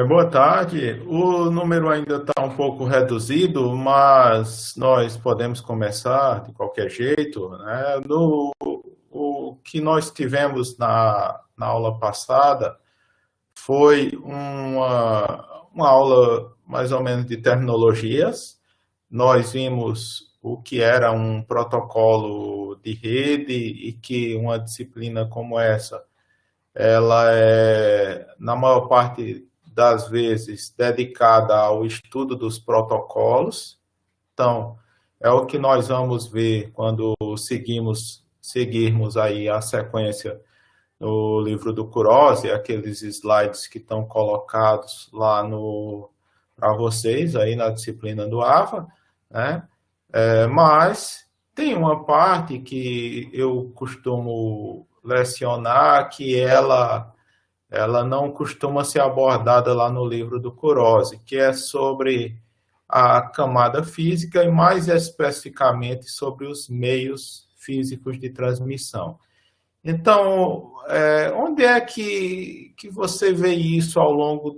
Boa tarde. O número ainda está um pouco reduzido, mas nós podemos começar de qualquer jeito, né? O que nós tivemos na aula passada foi uma aula mais ou menos de terminologias. Nós vimos o que era um protocolo de rede e que uma disciplina como essa ela é, na maior parte das vezes, dedicada ao estudo dos protocolos. Então, é o que nós vamos ver quando seguirmos aí a sequência no livro do Kurose, aqueles slides que estão colocados lá no para vocês aí na disciplina do AVA, né? Mas tem uma parte que eu costumo lecionar que ela não costuma ser abordada lá no livro do Kurose, que é sobre a camada física e mais especificamente sobre os meios físicos de transmissão. Então, onde é que você vê isso ao longo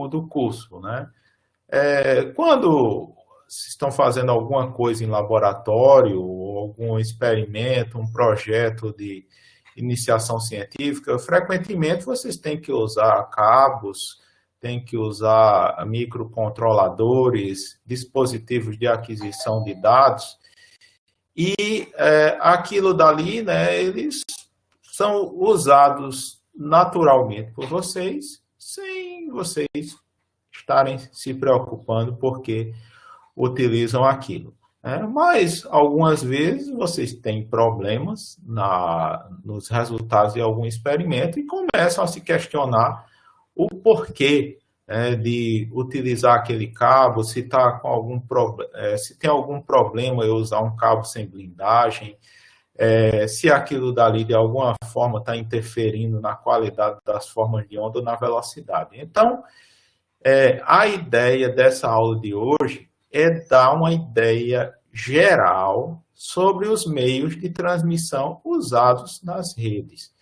do curso, né? Quando estão fazendo alguma coisa em laboratório, algum experimento, um projeto de iniciação científica, frequentemente vocês têm que usar cabos, têm que usar microcontroladores, dispositivos de aquisição de dados, e aquilo dali, né, eles são usados naturalmente por vocês, sem vocês estarem se preocupando porque utilizam aquilo. Mas algumas vezes vocês têm problemas nos resultados de algum experimento e começam a se questionar o porquê de utilizar aquele cabo, se tá com se tem algum problema eu usar um cabo sem blindagem, se aquilo dali de alguma forma está interferindo na qualidade das formas de onda ou na velocidade. Então, a ideia dessa aula de hoje é dar uma ideia geral sobre os meios de transmissão usados nas redes.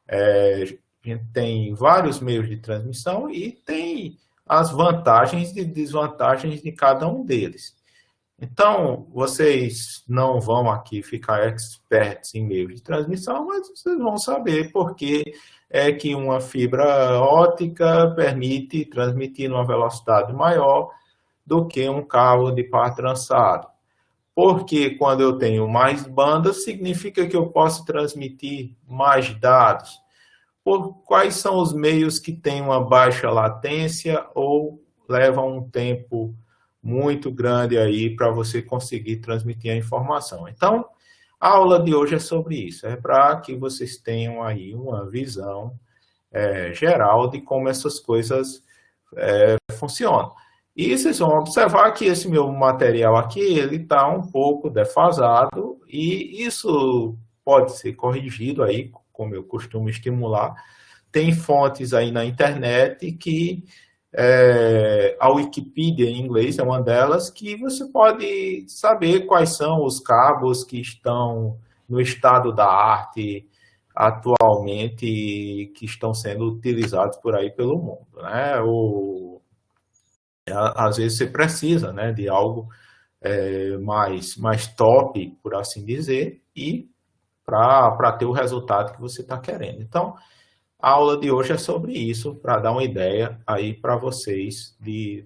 A gente tem vários meios de transmissão e tem as vantagens e desvantagens de cada um deles. Então, vocês não vão aqui ficar experts em meios de transmissão, mas vocês vão saber por que é que uma fibra ótica permite transmitir numa velocidade maior do que um cabo de par trançado. Porque quando eu tenho mais bandas, significa que eu posso transmitir mais dados. Por quais são os meios que têm uma baixa latência ou levam um tempo muito grande aí para você conseguir transmitir a informação. Então, a aula de hoje é sobre isso, é para que vocês tenham aí uma visão geral de como essas coisas funcionam. E vocês vão observar que esse meu material aqui, ele está um pouco defasado e isso pode ser corrigido aí, como eu costumo estimular. Tem fontes aí na internet que a Wikipedia em inglês é uma delas, que você pode saber quais são os cabos que estão no estado da arte atualmente, que estão sendo utilizados por aí pelo mundo, né? Às vezes você precisa, né, de algo mais top, por assim dizer, e para ter o resultado que você está querendo. Então, a aula de hoje é sobre isso, para dar uma ideia aí para vocês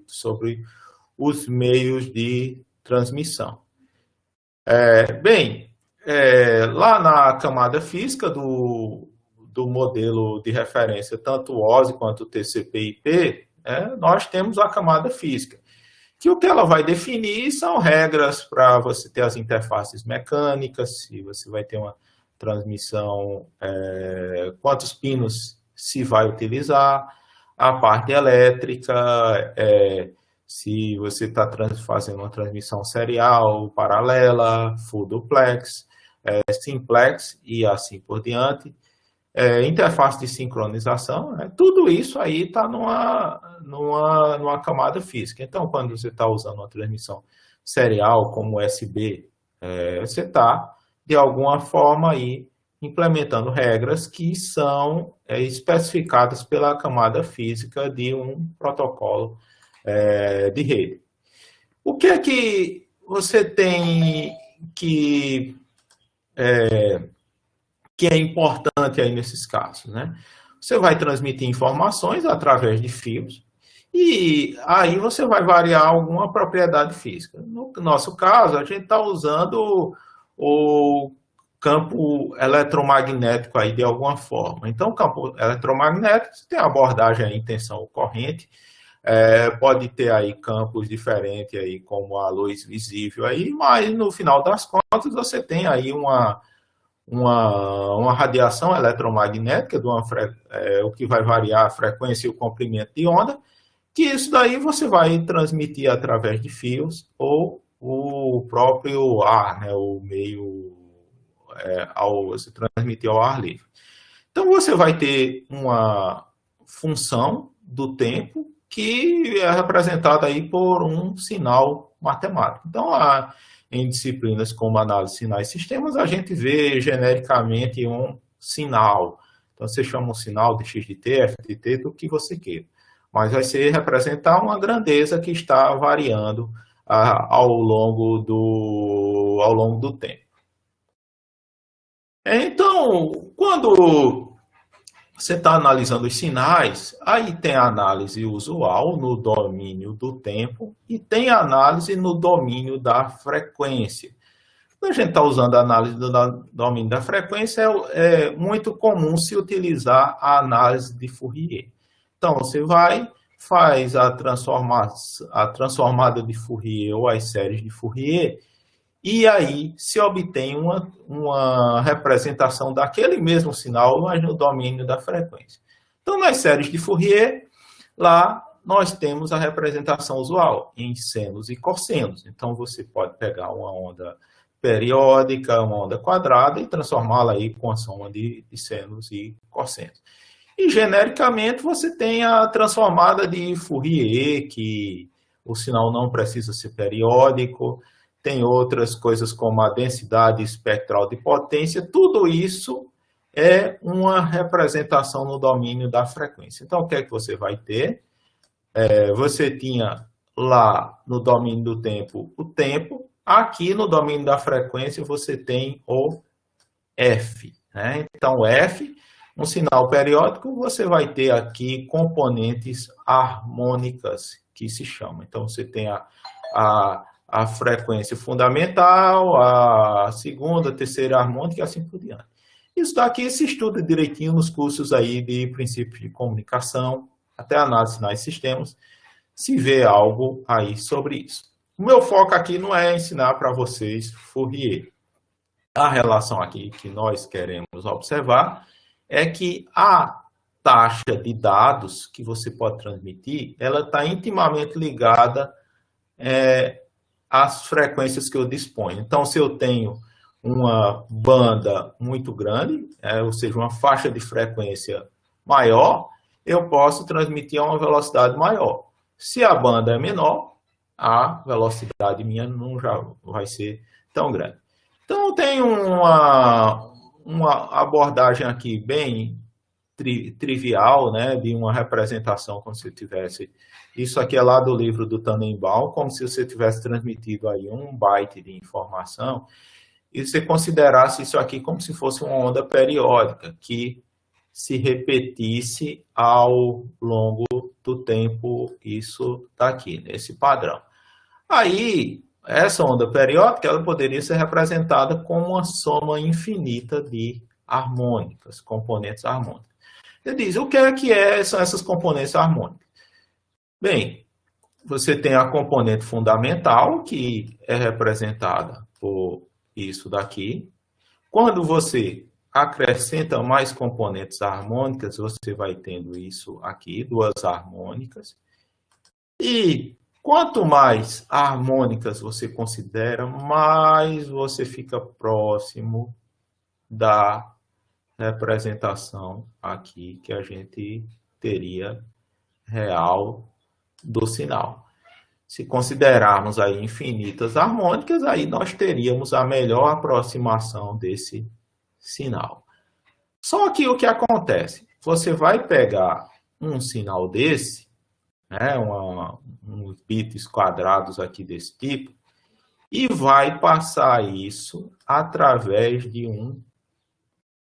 sobre os meios de transmissão. Lá na camada física do modelo de referência, tanto o OSI quanto o TCP/IP, nós temos a camada física, que o que ela vai definir são regras para você ter as interfaces mecânicas, se você vai ter uma transmissão, quantos pinos se vai utilizar, a parte elétrica, se você está fazendo uma transmissão serial, paralela, full duplex, simplex e assim por diante, interface de sincronização, tudo isso aí está numa camada física. Então, quando você está usando uma transmissão serial como USB, você está de alguma forma aí implementando regras que são especificadas pela camada física de um protocolo de rede. O que é que você tem que é importante aí nesses casos, né? Você vai transmitir informações através de fios e aí você vai variar alguma propriedade física. No nosso caso, a gente está usando o campo eletromagnético aí de alguma forma. Então, o campo eletromagnético você tem abordagem aí em tensão corrente, pode ter aí campos diferentes aí, como a luz visível aí, mas no final das contas você tem aí uma radiação eletromagnética, o que vai variar a frequência e o comprimento de onda, que isso daí você vai transmitir através de fios ou o próprio ar, né, o meio você transmitir ao ar livre. Então você vai ter uma função do tempo que é representada aí por um sinal matemático. Então, em disciplinas como análise de sinais e sistemas, a gente vê genericamente um sinal. Então, você chama um sinal de x de t, f de t, do que você queira. Mas vai ser representar uma grandeza que está variando ao longo do tempo. Então, quando você está analisando os sinais, aí tem a análise usual no domínio do tempo e tem a análise no domínio da frequência. Quando a gente está usando a análise do domínio da frequência, é muito comum se utilizar a análise de Fourier. Então, você faz a transformada de Fourier ou as séries de Fourier, e aí se obtém uma representação daquele mesmo sinal, mas no domínio da frequência. Então, nas séries de Fourier, lá nós temos a representação usual em senos e cossenos. Então, você pode pegar uma onda periódica, uma onda quadrada, e transformá-la aí com a soma de senos e cossenos. E, genericamente, você tem a transformada de Fourier, que o sinal não precisa ser periódico. Tem outras coisas como a densidade espectral de potência. Tudo isso é uma representação no domínio da frequência. Então, o que é que você vai ter? Você tinha lá no domínio do tempo o tempo. Aqui no domínio da frequência você tem o F, né? Então, F, um sinal periódico, você vai ter aqui componentes harmônicas, que se chamam. Então, você tem a frequência fundamental, a segunda, terceira harmônica e assim por diante. Isso daqui se estuda direitinho nos cursos aí de princípios de comunicação, até análise de sinais e sistemas, se vê algo aí sobre isso. O meu foco aqui não é ensinar para vocês Fourier. A relação aqui que nós queremos observar é que a taxa de dados que você pode transmitir, ela está intimamente ligada às frequências que eu disponho. Então, se eu tenho uma banda muito grande, ou seja, uma faixa de frequência maior, eu posso transmitir a uma velocidade maior. Se a banda é menor, a velocidade minha não já vai ser tão grande. Então, tem uma abordagem aqui bem trivial, né, de uma representação como se tivesse... Isso aqui é lá do livro do Tannenbaum, como se você tivesse transmitido aí 1 byte de informação e você considerasse isso aqui como se fosse uma onda periódica que se repetisse ao longo do tempo. Isso está aqui, nesse padrão. Aí, essa onda periódica ela poderia ser representada como uma soma infinita de harmônicas, componentes harmônicos. Ele diz, o que são essas componentes harmônicas? Bem, você tem a componente fundamental, que é representada por isso daqui. Quando você acrescenta mais componentes harmônicas, você vai tendo isso aqui, 2 harmônicas. E quanto mais harmônicas você considera, mais você fica próximo da representação aqui que a gente teria real do sinal. Se considerarmos aí infinitas harmônicas, aí nós teríamos a melhor aproximação desse sinal. Só que o que acontece? Você vai pegar um sinal desse, né, uns bits quadrados aqui desse tipo, e vai passar isso através de um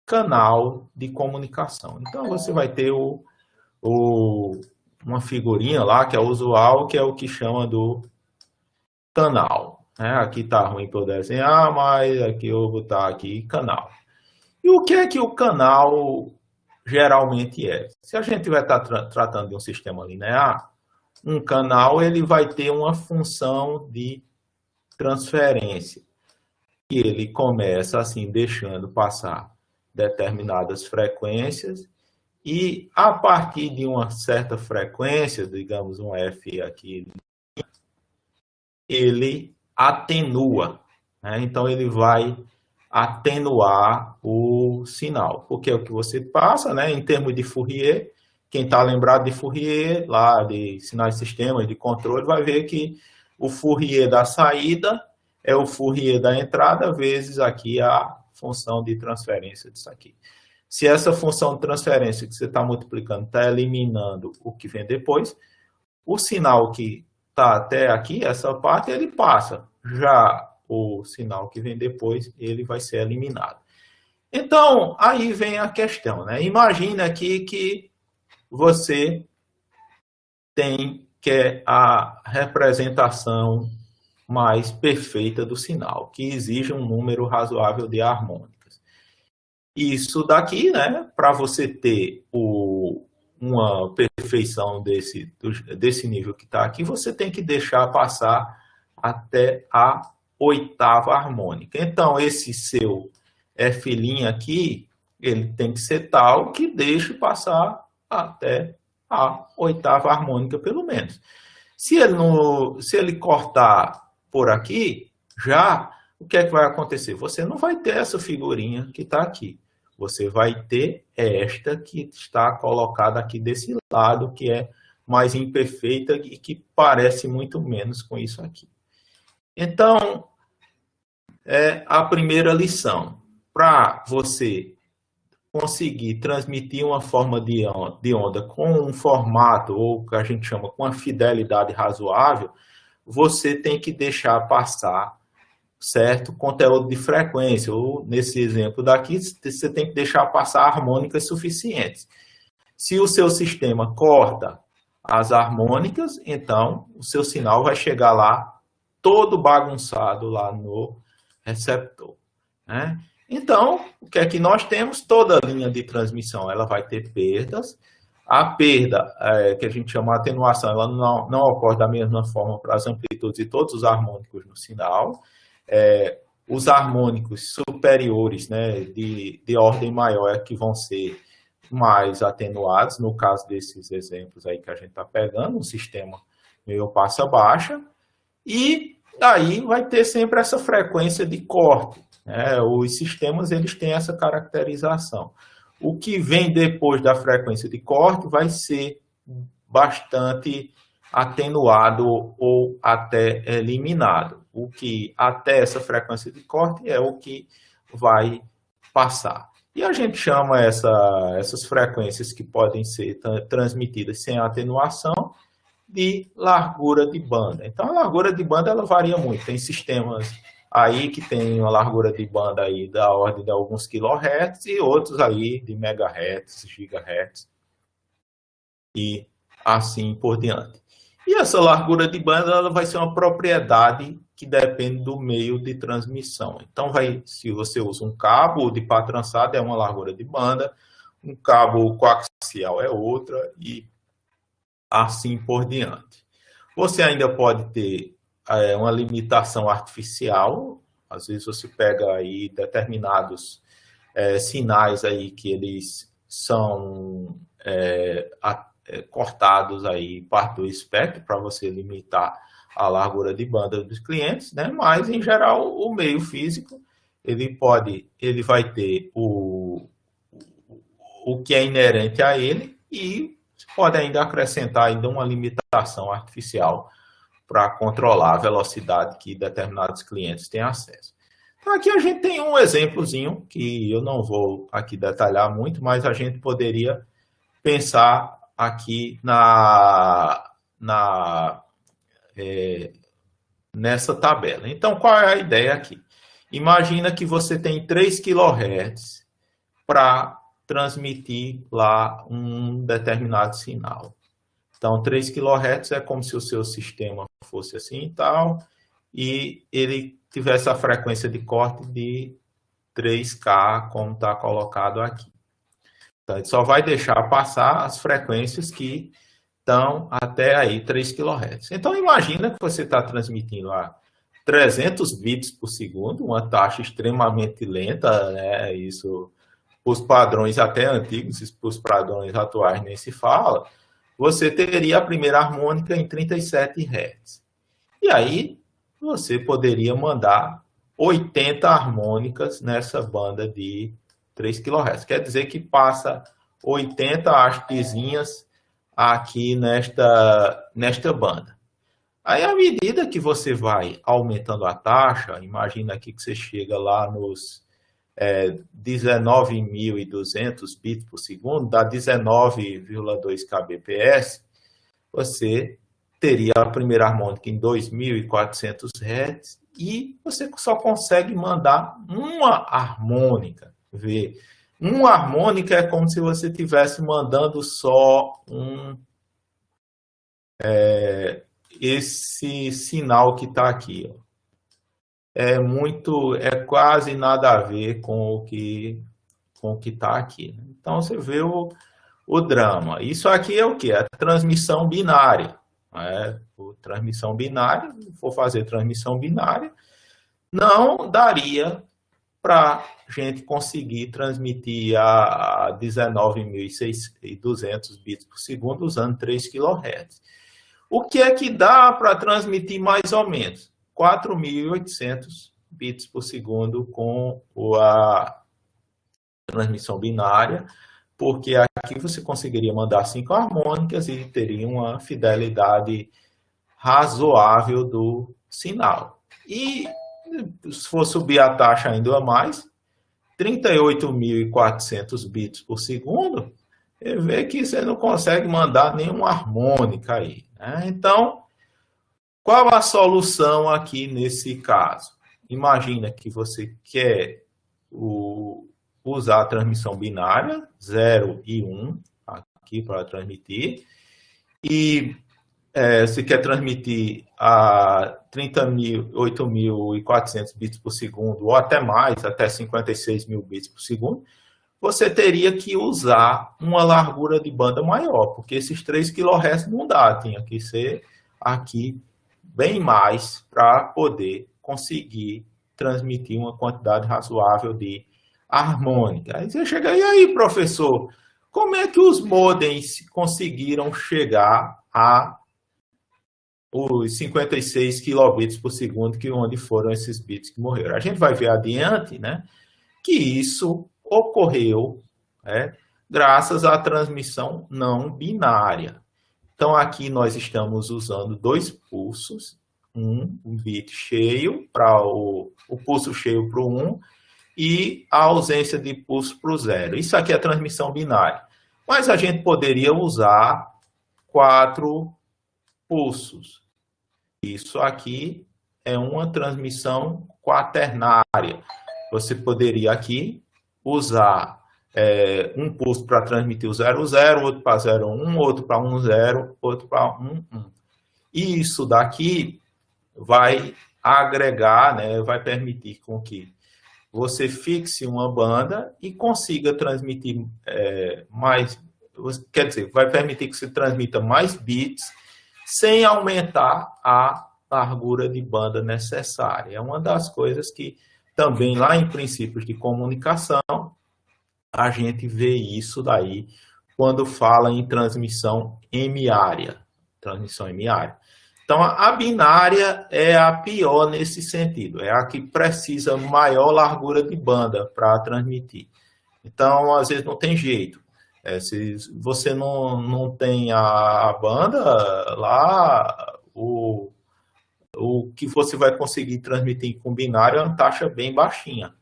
canal de comunicação. Então, você vai ter uma figurinha lá, que é usual, que é o que chama do canal. Né? Aqui está ruim para eu desenhar, mas aqui eu vou botar aqui canal. E o que é que o canal geralmente é? Se a gente vai estar tratando de um sistema linear, um canal ele vai ter uma função de transferência. E ele começa assim, deixando passar determinadas frequências, e a partir de uma certa frequência, digamos um F aqui, ele atenua. Né? Então, ele vai atenuar o sinal, porque é o que você passa, né, em termos de Fourier. Quem está lembrado de Fourier, lá de sinais de sistema, de controle, vai ver que o Fourier da saída é o Fourier da entrada, vezes aqui a função de transferência disso aqui. Se essa função de transferência que você está multiplicando está eliminando o que vem depois, o sinal que está até aqui, essa parte, ele passa. Já o sinal que vem depois, ele vai ser eliminado. Então, aí vem a questão, né? Imagina aqui que você quer a representação mais perfeita do sinal, que exige um número razoável de harmônicas. Isso daqui, né, para você ter uma perfeição desse nível que está aqui, você tem que deixar passar até a oitava harmônica. Então, esse seu F' aqui, ele tem que ser tal que deixe passar até a oitava harmônica, pelo menos. Se ele cortar por aqui, já, o que é que vai acontecer? Você não vai ter essa figurinha que está aqui. Você vai ter esta que está colocada aqui desse lado, que é mais imperfeita e que parece muito menos com isso aqui. Então, é a primeira lição. Para você conseguir transmitir uma forma de onda com um formato, ou que a gente chama com uma fidelidade razoável, você tem que deixar passar certo conteúdo de frequência, ou nesse exemplo daqui, você tem que deixar passar harmônicas suficientes. Se o seu sistema corta as harmônicas, então o seu sinal vai chegar lá todo bagunçado lá no receptor. Né? Então, o que é que nós temos? Toda linha de transmissão ela vai ter perdas. A perda, que a gente chama de atenuação, ela não ocorre da mesma forma para as amplitudes e todos os harmônicos no sinal. Os harmônicos superiores, né, de ordem maior é que vão ser mais atenuados, no caso desses exemplos aí que a gente está pegando, um sistema meio passa baixa, e aí vai ter sempre essa frequência de corte. Né? Os sistemas eles têm essa caracterização. O que vem depois da frequência de corte vai ser bastante atenuado ou até eliminado. O que até essa frequência de corte é o que vai passar. E a gente chama essas frequências que podem ser transmitidas sem atenuação de largura de banda. Então, a largura de banda ela varia muito. Tem sistemas aí que tem uma largura de banda aí da ordem de alguns kHz e outros aí de megahertz, gigahertz e assim por diante. E essa largura de banda ela vai ser uma propriedade que depende do meio de transmissão. Então, se você usa um cabo de pá trançado, é uma largura de banda, um cabo coaxial é outra, e assim por diante. Você ainda pode ter uma limitação artificial, às vezes você pega aí determinados sinais aí que eles são cortados aí parte do espectro para você limitar a largura de banda dos clientes, né? Mas em geral o meio físico ele vai ter o que é inerente a ele e pode ainda acrescentar ainda uma limitação artificial para controlar a velocidade que determinados clientes têm acesso. Aqui a gente tem um exemplozinho que eu não vou aqui detalhar muito, mas a gente poderia pensar aqui nessa tabela. Então, qual é a ideia aqui? Imagina que você tem 3 kHz para transmitir lá um determinado sinal. Então, 3 kHz é como se o seu sistema fosse assim e tal, e ele tivesse a frequência de corte de 3K, como está colocado aqui. Então, ele só vai deixar passar as frequências que estão até aí 3 kHz. Então, imagina que você está transmitindo a 300 bits por segundo, uma taxa extremamente lenta, né? Isso, os padrões até antigos, os padrões atuais nem se fala. Você teria a primeira harmônica em 37 Hz. E aí, você poderia mandar 80 harmônicas nessa banda de 3 kHz. Quer dizer que passa 80 hastezinhas aqui nesta banda. Aí, à medida que você vai aumentando a taxa, imagina aqui que você chega lá nos 19.200 bits por segundo, dá 19,2 kbps, você teria a primeira harmônica em 2.400 Hz e você só consegue mandar uma harmônica. Vê? Uma harmônica é como se você estivesse mandando só esse sinal que está aqui. Ó. É quase nada a ver com o que está aqui. Então, você vê o drama. Isso aqui é o que? É transmissão binária. Transmissão binária, se for fazer transmissão binária, não daria para a gente conseguir transmitir a 19.200 bits por segundo usando 3 kHz. O que é que dá para transmitir mais ou menos? 4.800 bits por segundo com a transmissão binária, porque aqui você conseguiria mandar 5 harmônicas e teria uma fidelidade razoável do sinal. E se for subir a taxa ainda mais, 38.400 bits por segundo, você vê que você não consegue mandar nenhuma harmônica aí. Né? Então, qual a solução aqui nesse caso? Imagina que você quer usar a transmissão binária, 0 e 1, aqui para transmitir, e você quer transmitir a 38.400 bits por segundo, ou até mais, até 56.000 bits por segundo, você teria que usar uma largura de banda maior, porque esses 3 kHz não dá, tinha que ser aqui bem mais para poder conseguir transmitir uma quantidade razoável de harmônica. Aí você chega, e aí, professor, como é que os modems conseguiram chegar a os 56 kilobits por segundo, que onde foram esses bits que morreram? A gente vai ver adiante, né, que isso ocorreu, graças à transmissão não binária. Então, aqui nós estamos usando 2 pulsos, um bit cheio para o pulso cheio para o 1 e a ausência de pulso para o 0. Isso aqui é a transmissão binária. Mas a gente poderia usar 4 pulsos. Isso aqui é uma transmissão quaternária. Você poderia aqui usar um pulso para transmitir o 0, 0, outro para 0, 1, outro para 1, 0, outro para 1, 1. E isso daqui vai agregar, né, vai permitir com que você fixe uma banda e consiga transmitir mais, quer dizer, vai permitir que você transmita mais bits sem aumentar a largura de banda necessária. É uma das coisas que também lá em princípios de comunicação a gente vê isso daí quando fala em transmissão M-área. Transmissão M-área. Então, a binária é a pior nesse sentido. É a que precisa maior largura de banda para transmitir. Então, às vezes, não tem jeito. Se você não tem a banda lá, o que você vai conseguir transmitir com binário é uma taxa bem baixinha.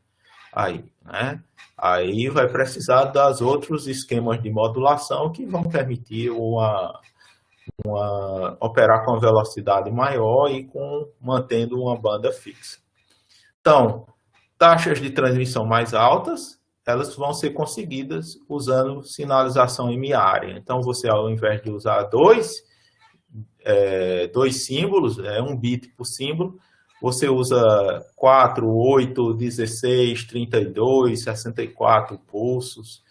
Aí, né? Aí vai precisar das outros esquemas de modulação que vão permitir operar com velocidade maior e mantendo uma banda fixa. Então, taxas de transmissão mais altas, elas vão ser conseguidas usando sinalização M-área. Então, você, ao invés de usar dois símbolos, 1 bit por símbolo, você usa 4, 8, 16, 32, 64 pulsos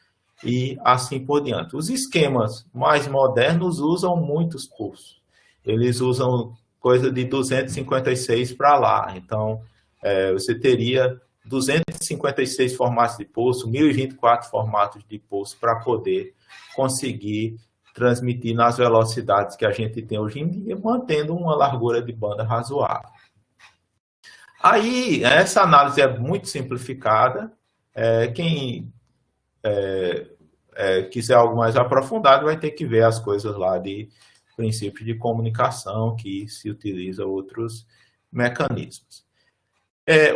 e assim por diante. Os esquemas mais modernos usam muitos pulsos. Eles usam coisa de 256 para lá. Então, você teria 256 formatos de pulso, 1024 formatos de pulso para poder conseguir transmitir nas velocidades que a gente tem hoje em dia, mantendo uma largura de banda razoável. Aí, essa análise é muito simplificada. Quem quiser algo mais aprofundado vai ter que ver as coisas lá de princípios de comunicação, que se utiliza outros mecanismos.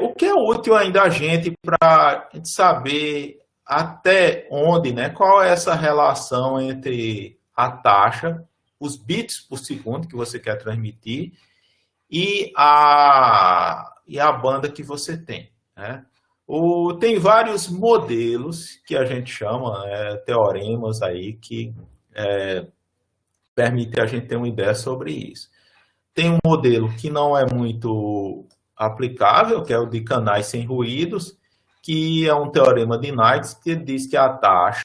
O que é útil ainda a gente para saber até onde, né, qual é essa relação entre a taxa, os bits por segundo que você quer transmitir e a banda que você tem, né? Tem vários modelos que a gente chama, teoremas aí, que permitem a gente ter uma ideia sobre isso. Tem um modelo que não é muito aplicável, que é o de canais sem ruídos, que é um teorema de Knight, que diz que a taxa,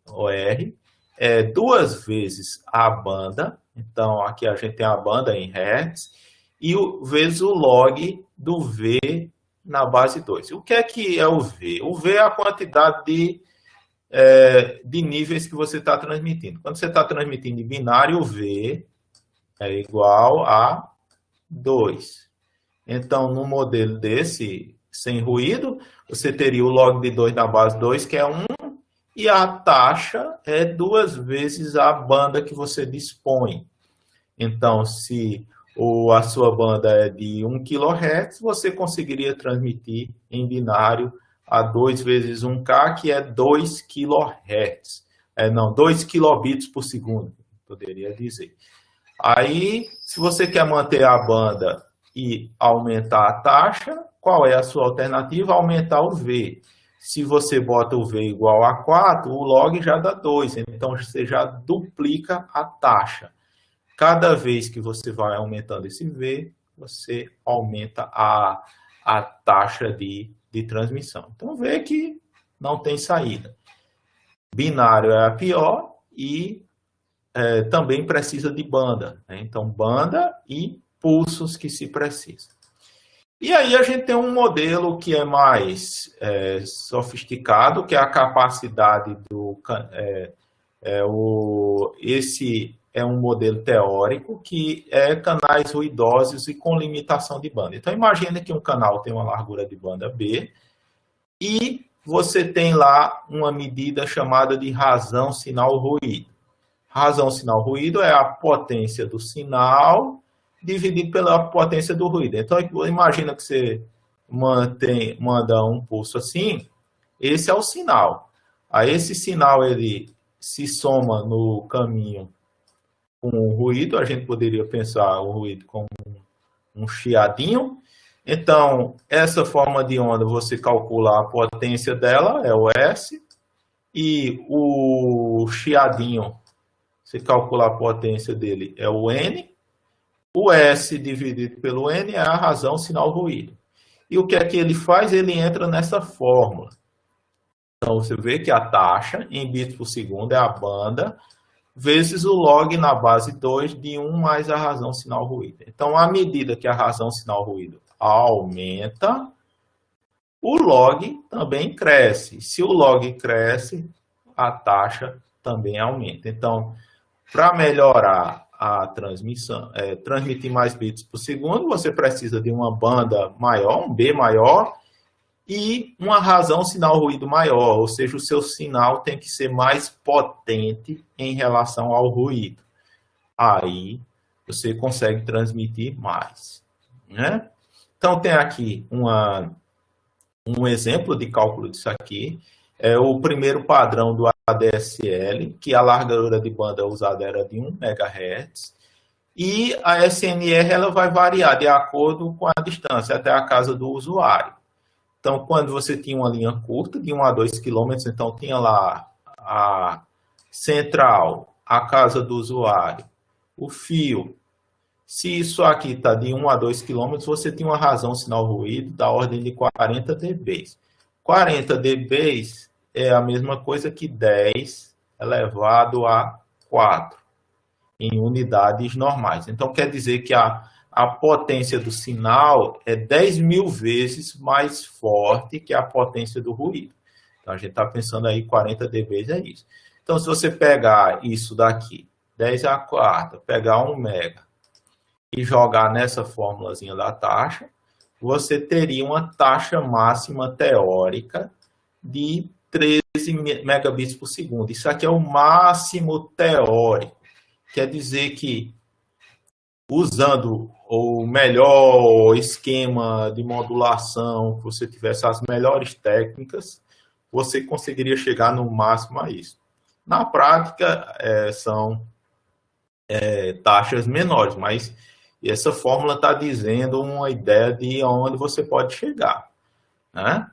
OR, é 2 vezes a banda. Então, aqui a gente tem a banda em Hertz, e vezes o log do V na base 2. O que é o V? O V é a quantidade de níveis que você está transmitindo. Quando você está transmitindo em binário, o V é igual a 2. Então, no modelo desse, sem ruído, você teria o log de 2 na base 2, que é 1, e a taxa é 2 vezes a banda que você dispõe. Então, se a sua banda é de 1 kHz, você conseguiria transmitir em binário a 2 vezes 1K, que é 2 kHz. 2 kilobits por segundo, poderia dizer. Aí, se você quer manter a banda e aumentar a taxa, qual é a sua alternativa? Aumentar o V. Se você bota o V igual a 4, o log já dá 2. Então, você já duplica a taxa. Cada vez que você vai aumentando esse V, você aumenta a taxa de transmissão. Então, vê que não tem saída. Binário é a pior e também precisa de banda, né? Então, banda e pulsos que se precisa. E aí a gente tem um modelo que é mais sofisticado, que é a capacidade do... esse é um modelo teórico que é canais ruidosos e com limitação de banda. Então, imagine que um canal tem uma largura de banda B e você tem lá uma medida chamada de razão sinal-ruído. Razão sinal-ruído é a potência do sinal dividido pela potência do ruído. Então, imagina que você manda um pulso assim, esse é o sinal. Aí, esse sinal, ele se soma no caminho com o ruído, a gente poderia pensar o ruído como um chiadinho. Então, essa forma de onda, você calcula a potência dela, é o S, e o chiadinho, você calcula a potência dele, é o N. O S dividido pelo N é a razão sinal-ruído. E o que é que ele faz? Ele entra nessa fórmula. Então, você vê que a taxa em bits por segundo é a banda vezes o log na base 2 de 1 mais a razão sinal-ruído. Então, à medida que a razão sinal-ruído aumenta, o log também cresce. Se o log cresce, a taxa também aumenta. Então, para melhorar a transmissão, transmitir mais bits por segundo, você precisa de uma banda maior, um B maior, e uma razão sinal-ruído maior, ou seja, o seu sinal tem que ser mais potente em relação ao ruído. Aí você consegue transmitir mais. né? Então, tem aqui um exemplo de cálculo disso aqui. É o primeiro padrão do ADSL, que a largura de banda usada era de 1 MHz, e a SNR ela vai variar de acordo com a distância até a casa do usuário. Então, quando você tinha uma linha curta, de 1 a 2 quilômetros, então tinha lá a central, a casa do usuário, o fio. Se isso aqui está de 1 a 2 quilômetros, você tem uma razão sinal-ruído da ordem de 40 dB. 40 dB é a mesma coisa que 10 elevado a 4, em unidades normais. Então, quer dizer que a potência do sinal é 10.000 vezes mais forte que a potência do ruído. Então, a gente está pensando aí 40 dB é isso. Então, se você pegar isso daqui, 10 a 4, pegar 1 mega e jogar nessa formulazinha da taxa, você teria uma taxa máxima teórica de 13 megabits por segundo. Isso aqui é o máximo teórico. Quer dizer que, usando o melhor esquema de modulação, que você tivesse as melhores técnicas, você conseguiria chegar no máximo a isso. Na prática, são taxas menores, mas essa fórmula está dizendo uma ideia de onde você pode chegar, né?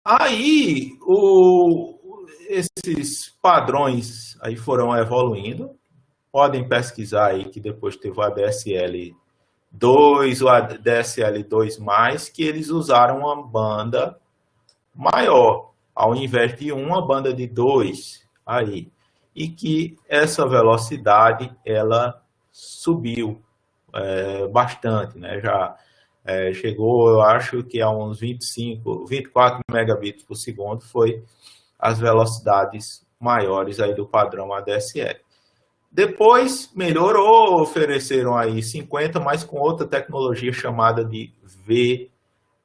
Aí, esses padrões aí foram evoluindo. Podem pesquisar aí que depois teve o ADSL 2, o ADSL 2+, que eles usaram uma banda maior, ao invés de uma banda de 2 aí. E que essa velocidade, ela subiu bastante, né? Já chegou, eu acho que a uns 24 megabits por segundo foi as velocidades maiores aí do padrão ADSL. Depois melhorou, ofereceram aí 50, mas com outra tecnologia chamada de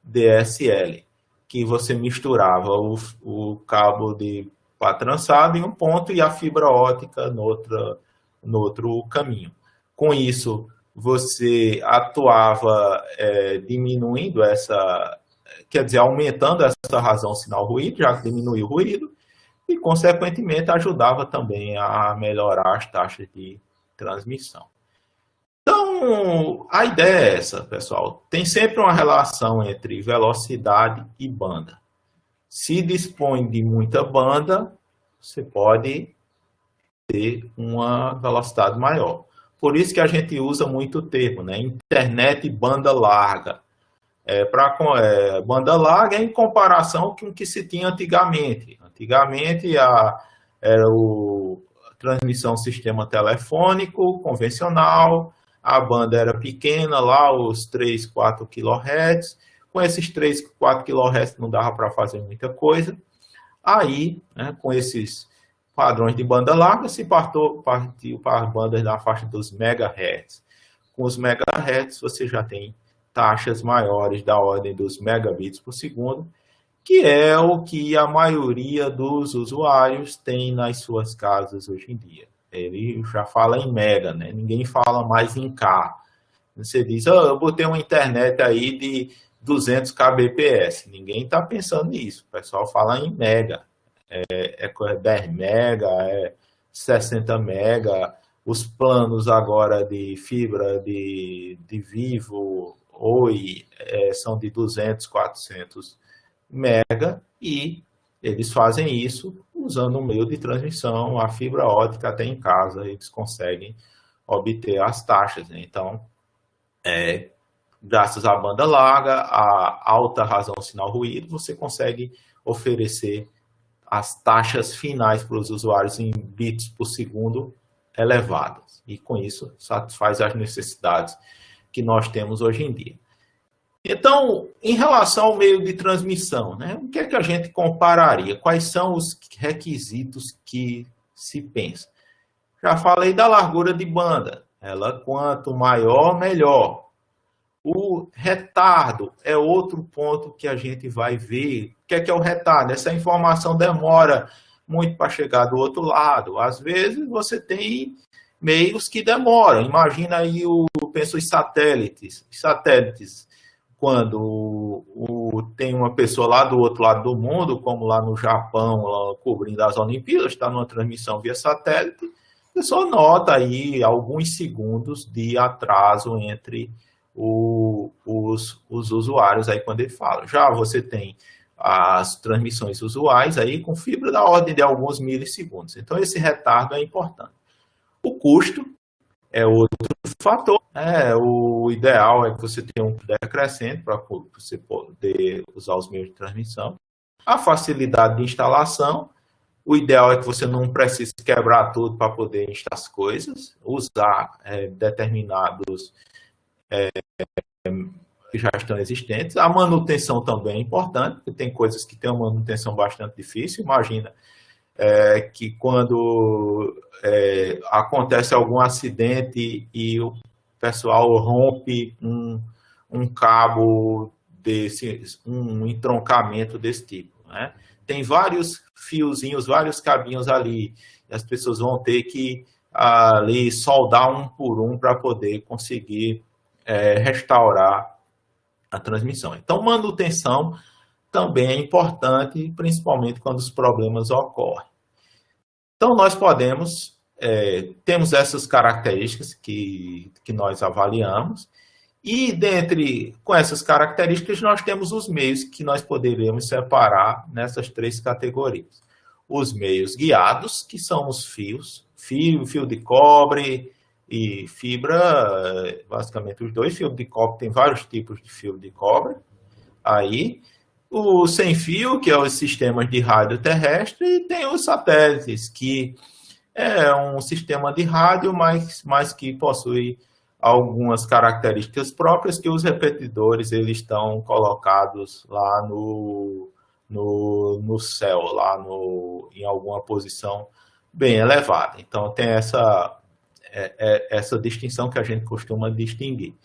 VDSL, que você misturava o cabo para trançado em um ponto e a fibra ótica no outro caminho. Com isso, você atuava diminuindo aumentando essa razão sinal-ruído, já que diminuiu o ruído, e, consequentemente, ajudava também a melhorar as taxas de transmissão. Então, a ideia é essa, pessoal. Tem sempre uma relação entre velocidade e banda. Se dispõe de muita banda, você pode ter uma velocidade maior. Por isso que a gente usa muito o termo, né? Internet banda larga. Banda larga em comparação com o que se tinha antigamente. Antigamente era a transmissão sistema telefônico convencional, a banda era pequena, lá os 3, 4 kHz. Com esses 3, 4 kHz não dava para fazer muita coisa. Aí, né, com esses padrões de banda larga, se partiu para as bandas da faixa dos megahertz. Com os megahertz, você já tem taxas maiores da ordem dos megabits por segundo, que é o que a maioria dos usuários tem nas suas casas hoje em dia. Ele já fala em mega, né? Ninguém fala mais em K. Você diz, eu botei uma internet aí de 200 kbps. Ninguém está pensando nisso. O pessoal fala em mega. É 10 mega, 60 mega. Os planos agora de fibra de Vivo, Oi, são de 200, 400 mega, e eles fazem isso usando um meio de transmissão, a fibra ótica até em casa, eles conseguem obter as taxas, né? Então, graças à banda larga, à alta razão sinal-ruído, você consegue oferecer as taxas finais para os usuários em bits por segundo elevadas, e com isso satisfaz as necessidades que nós temos hoje em dia. Então, em relação ao meio de transmissão, né, o que é que a gente compararia? Quais são os requisitos que se pensa? Já falei da largura de banda. Ela, quanto maior, melhor. O retardo é outro ponto que a gente vai ver. O que é o retardo? Essa informação demora muito para chegar do outro lado. Às vezes, você tem meios que demoram. Imagina aí, penso os satélites. Satélites, quando tem uma pessoa lá do outro lado do mundo, como lá no Japão, lá cobrindo as Olimpíadas, está numa transmissão via satélite, a pessoa nota aí alguns segundos de atraso entre os usuários aí quando ele fala. Já você tem as transmissões usuais aí com fibra da ordem de alguns milissegundos. Então, esse retardo é importante. O custo é outro fator. O ideal é que você tenha um decrescente para você poder usar os meios de transmissão. A facilidade de instalação. O ideal é que você não precise quebrar tudo para poder instalar as coisas. Usar determinados que já estão existentes. A manutenção também é importante, porque tem coisas que têm uma manutenção bastante difícil. Imagina que quando acontece algum acidente e o pessoal rompe um cabo desse, um entroncamento desse tipo, né? Tem vários fiozinhos, vários cabinhos ali, e as pessoas vão ter que ali soldar um por um para poder conseguir restaurar a transmissão. Então, manutenção também é importante, principalmente quando os problemas ocorrem. Então, nós podemos, temos essas características que nós avaliamos, e com essas características, nós temos os meios que nós poderíamos separar nessas três categorias. Os meios guiados, que são os fios, fio de cobre e fibra, basicamente os dois. Fio de cobre, tem vários tipos de fio de cobre. Aí, o sem fio, que é os sistemas de rádio terrestre, e tem os satélites, que é um sistema de rádio, mas que possui algumas características próprias, que os repetidores eles estão colocados lá no céu, lá em alguma posição bem elevada. Então, tem essa distinção que a gente costuma distinguir.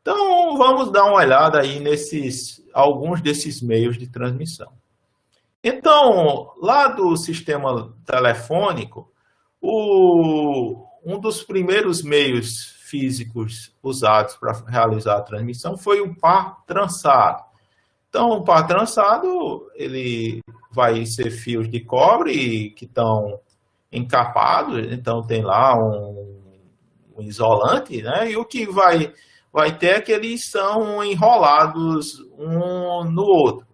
Então, vamos dar uma olhada aí alguns desses meios de transmissão. Então, lá do sistema telefônico, um dos primeiros meios físicos usados para realizar a transmissão foi o par trançado. Então, o par trançado, ele vai ser fios de cobre que estão encapados, então tem lá um isolante, né? E o que vai ter é que eles são enrolados um no outro,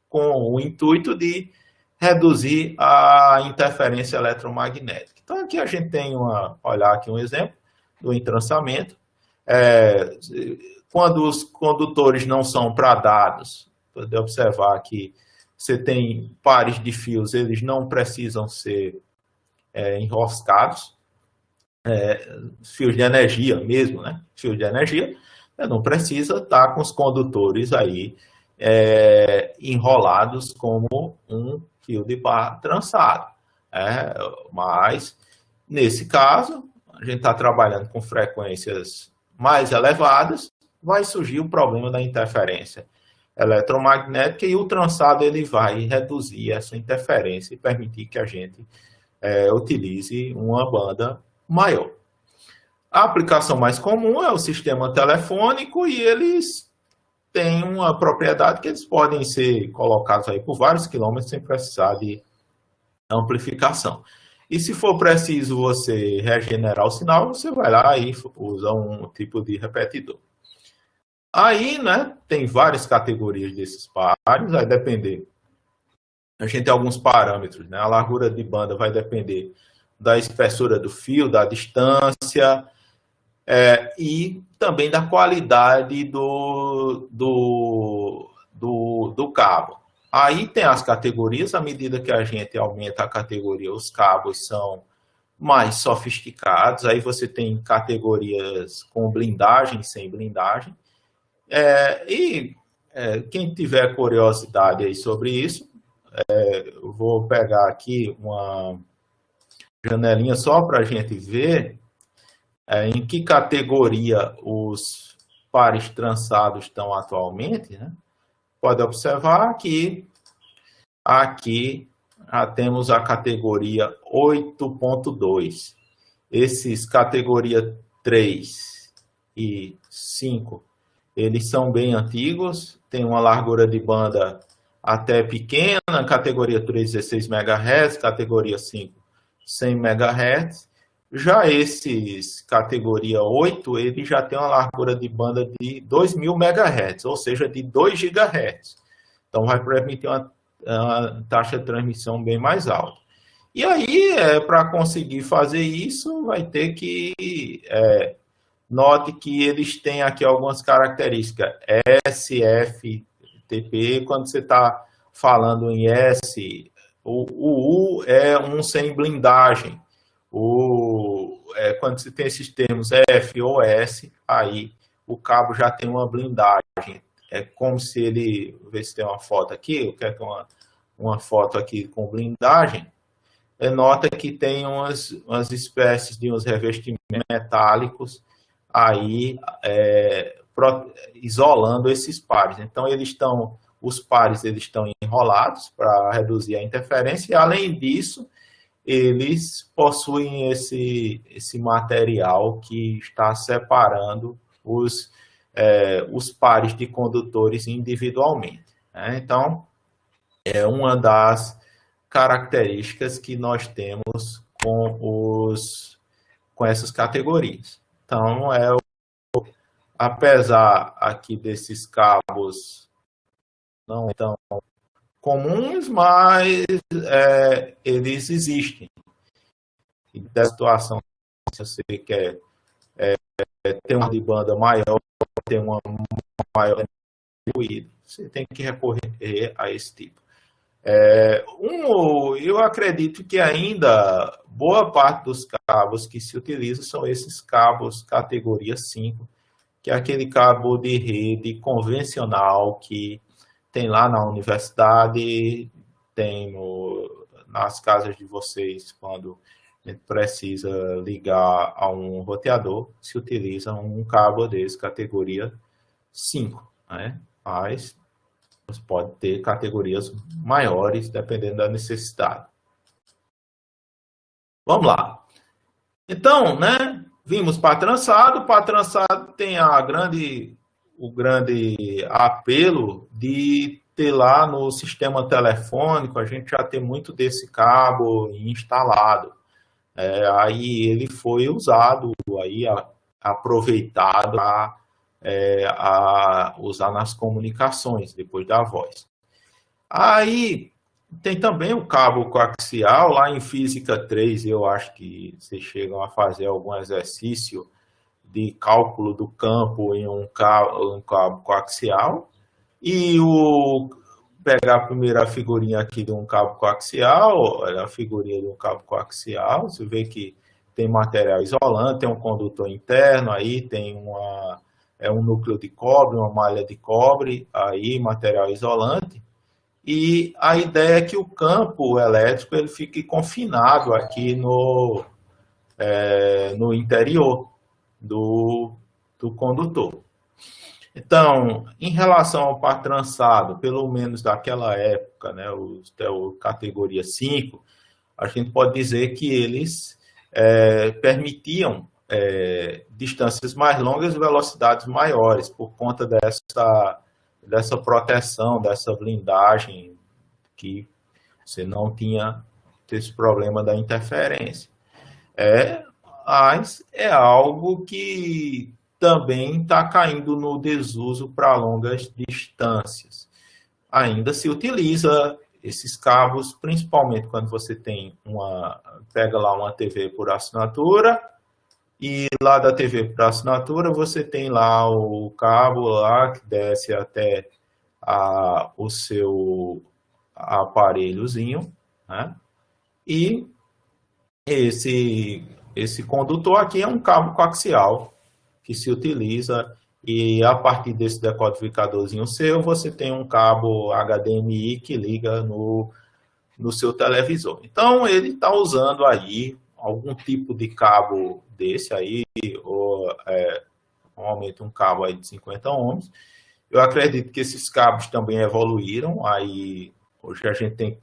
com o intuito de reduzir a interferência eletromagnética. Então, aqui a gente tem olhar aqui um exemplo do entrançamento. Quando os condutores não são pradados, pode observar que você tem pares de fios, eles não precisam ser enroscados, fios de energia mesmo, né? Fios de energia, não precisa estar com os condutores aí enrolados como um fio de par trançado. Mas, nesse caso, a gente está trabalhando com frequências mais elevadas, vai surgir o problema da interferência eletromagnética, e o trançado ele vai reduzir essa interferência e permitir que a gente utilize uma banda maior. A aplicação mais comum é o sistema telefônico, e eles têm uma propriedade que eles podem ser colocados aí por vários quilômetros sem precisar de amplificação. E se for preciso você regenerar o sinal, você vai lá e usa um tipo de repetidor. Aí, né, tem várias categorias desses pares, vai depender. A gente tem alguns parâmetros, né? A largura de banda vai depender da espessura do fio, da distância, e também da qualidade do cabo. Aí tem as categorias, à medida que a gente aumenta a categoria, os cabos são mais sofisticados. Aí você tem categorias com blindagem, sem blindagem. Quem tiver curiosidade aí sobre isso, eu vou pegar aqui uma janelinha só para a gente ver em que categoria os pares trançados estão atualmente, né? Pode observar que aqui já temos a categoria 8.2. Esses categoria 3 e 5, eles são bem antigos, tem uma largura de banda até pequena, categoria 3, 16 MHz, categoria 5, 100 MHz. Já esses categoria 8, ele já tem uma largura de banda de 2.000 MHz, ou seja, de 2 GHz. Então, vai permitir uma taxa de transmissão bem mais alta. E aí, para conseguir fazer isso, vai ter que... note que eles têm aqui algumas características. SFTP, quando você está falando em S, o U é um sem blindagem. Quando você tem esses termos F ou S, aí o cabo já tem uma blindagem. É como se ele... Vou ver se tem uma foto aqui. Eu quero ter uma foto aqui com blindagem. Nota que tem umas espécies de uns revestimentos metálicos aí isolando esses pares. Então, os pares eles estão enrolados para reduzir a interferência, e além disso, eles possuem esse material que está separando os pares de condutores individualmente. Né? Então, é uma das características que nós temos com essas categorias. Então, apesar aqui desses cabos não tão comuns, mas eles existem. E da situação, se você quer ter uma de banda maior, ter uma maior distribuída, você tem que recorrer a esse tipo. Eu acredito que ainda boa parte dos cabos que se utilizam são esses cabos categoria 5, que é aquele cabo de rede convencional que tem lá na universidade, tem nas casas de vocês, quando a gente precisa ligar a um roteador, se utiliza um cabo desse categoria 5, né? Mas você pode ter categorias maiores, dependendo da necessidade. Vamos lá. Então, né, vimos para trançado. Para trançado tem o grande apelo de ter lá no sistema telefônico, a gente já tem muito desse cabo instalado. Aí ele foi usado, aí aproveitado a usar nas comunicações, depois da voz. Aí tem também o cabo coaxial, lá em Física 3, eu acho que vocês chegam a fazer algum exercício de cálculo do campo em um cabo coaxial. E pegar a primeira figurinha aqui de um cabo coaxial, a figurinha de um cabo coaxial, você vê que tem material isolante, tem um condutor interno, aí tem um núcleo de cobre, uma malha de cobre, aí material isolante. E a ideia é que o campo elétrico ele fique confinado aqui no interior do condutor. Então, em relação ao par trançado, pelo menos daquela época, né, o categoria 5, a gente pode dizer que eles permitiam distâncias mais longas e velocidades maiores, por conta dessa proteção, dessa blindagem, que você não tinha esse problema da interferência. Mas é algo que também está caindo no desuso para longas distâncias. Ainda se utiliza esses cabos, principalmente quando você pega lá uma TV por assinatura, e lá da TV por assinatura você tem lá o cabo lá que desce até o seu aparelhozinho, né? E esse condutor aqui é um cabo coaxial que se utiliza, e a partir desse decodificadorzinho seu, você tem um cabo HDMI que liga no seu televisor. Então, ele está usando aí algum tipo de cabo desse aí, ou normalmente um cabo aí de 50 ohms. Eu acredito que esses cabos também evoluíram, aí hoje a gente tem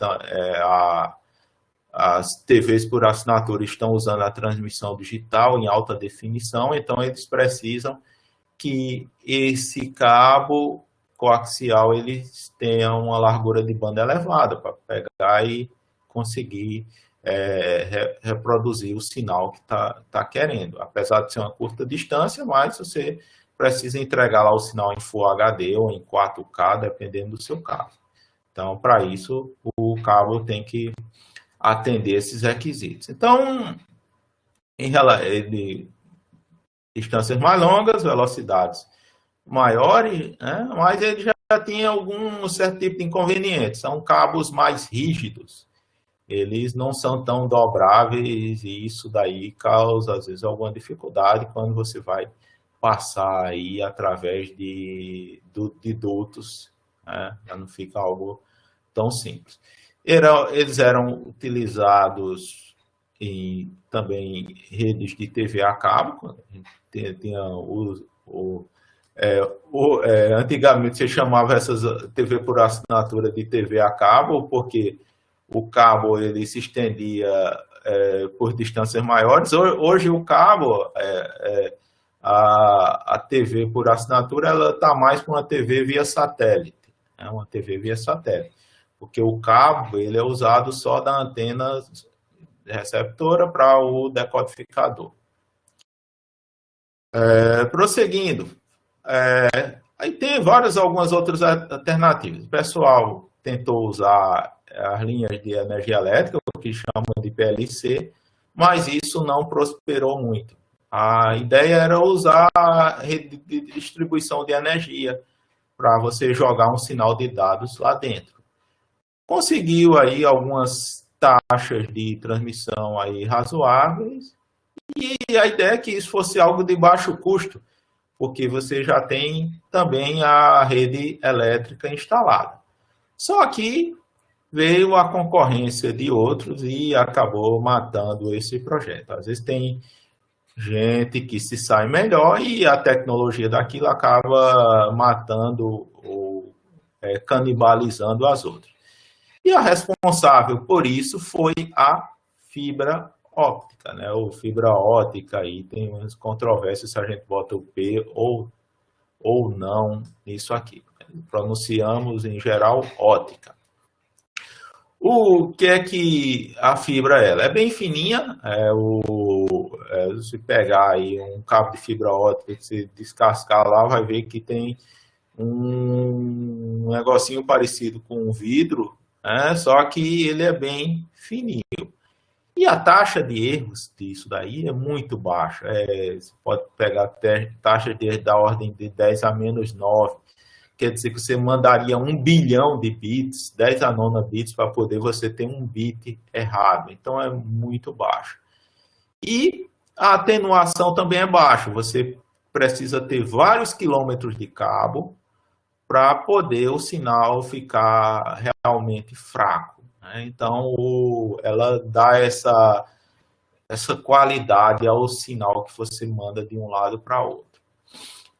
as TVs por assinatura estão usando a transmissão digital em alta definição, então eles precisam que esse cabo coaxial ele tenha uma largura de banda elevada para pegar e conseguir reproduzir o sinal que está querendo. Apesar de ser uma curta distância, mas você precisa entregar lá o sinal em Full HD ou em 4K, dependendo do seu caso. Então, para isso, o cabo tem que atender esses requisitos. Então, em de distâncias mais longas, velocidades maiores, né, mas ele já tinha algum certo tipo de inconveniente. São cabos mais rígidos. Eles não são tão dobráveis e isso daí causa, às vezes, alguma dificuldade quando você vai passar aí através de dutos, né? Já não fica algo tão simples. Eles eram utilizados também em redes de TV a cabo. Tinha antigamente você chamava essas TV por assinatura de TV a cabo, porque o cabo ele se estendia por distâncias maiores. Hoje o cabo, a TV por assinatura, ela está mais para uma TV via satélite, uma TV via satélite, porque o cabo ele é usado só da antena receptora para o decodificador. Prosseguindo, aí tem algumas outras alternativas. O pessoal tentou usar as linhas de energia elétrica, o que chamam de PLC, mas isso não prosperou muito. A ideia era usar a rede de distribuição de energia para você jogar um sinal de dados lá dentro. Conseguiu aí algumas taxas de transmissão aí razoáveis, e a ideia é que isso fosse algo de baixo custo, porque você já tem também a rede elétrica instalada. Só que veio a concorrência de outros e acabou matando esse projeto. Às vezes tem gente que se sai melhor e a tecnologia daquilo acaba matando ou canibalizando as outras. E a responsável por isso foi a fibra óptica, né? Ou fibra ótica, aí tem umas controvérsias se a gente bota o P ou não nisso aqui. Pronunciamos, em geral, ótica. O que é que a fibra ela? É bem fininha, se pegar aí um cabo de fibra ótica, se descascar lá, vai ver que tem um negocinho parecido com um vidro, né? Só que ele é bem fininho. E a taxa de erros disso daí é muito baixa. Você pode pegar taxa de erro da ordem de 10 a menos 9. Quer dizer que você mandaria 1 bilhão de bits, 10 a 9 bits, para poder você ter um bit errado. Então, é muito baixo. E a atenuação também é baixa. Você precisa ter vários quilômetros de cabo para poder o sinal ficar realmente fraco. Então, ela dá essa qualidade ao sinal que você manda de um lado para outro.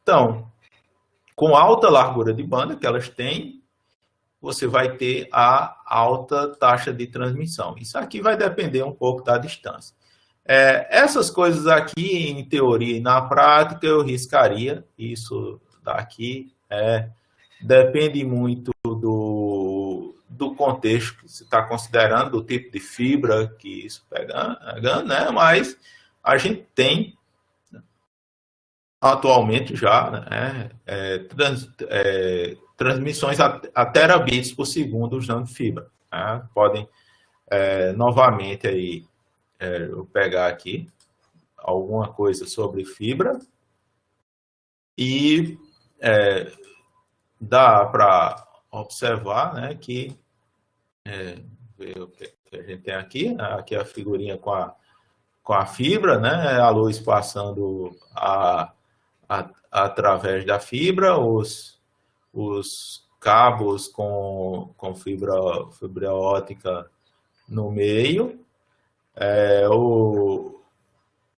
Então, com alta largura de banda que elas têm, você vai ter a alta taxa de transmissão. Isso aqui vai depender um pouco da distância. Essas coisas aqui, em teoria e na prática, eu riscaria. Isso daqui depende muito do contexto que você está considerando, do tipo de fibra que isso pega, né? Mas a gente tem atualmente já, né, transmissões a terabits por segundo usando fibra. Né? Podem, novamente, aí, eu pegar aqui alguma coisa sobre fibra e dá para observar, né, que o que a gente tem aqui, né, aqui a figurinha com a fibra, né, a luz passando através da fibra, os cabos com fibra ótica no meio,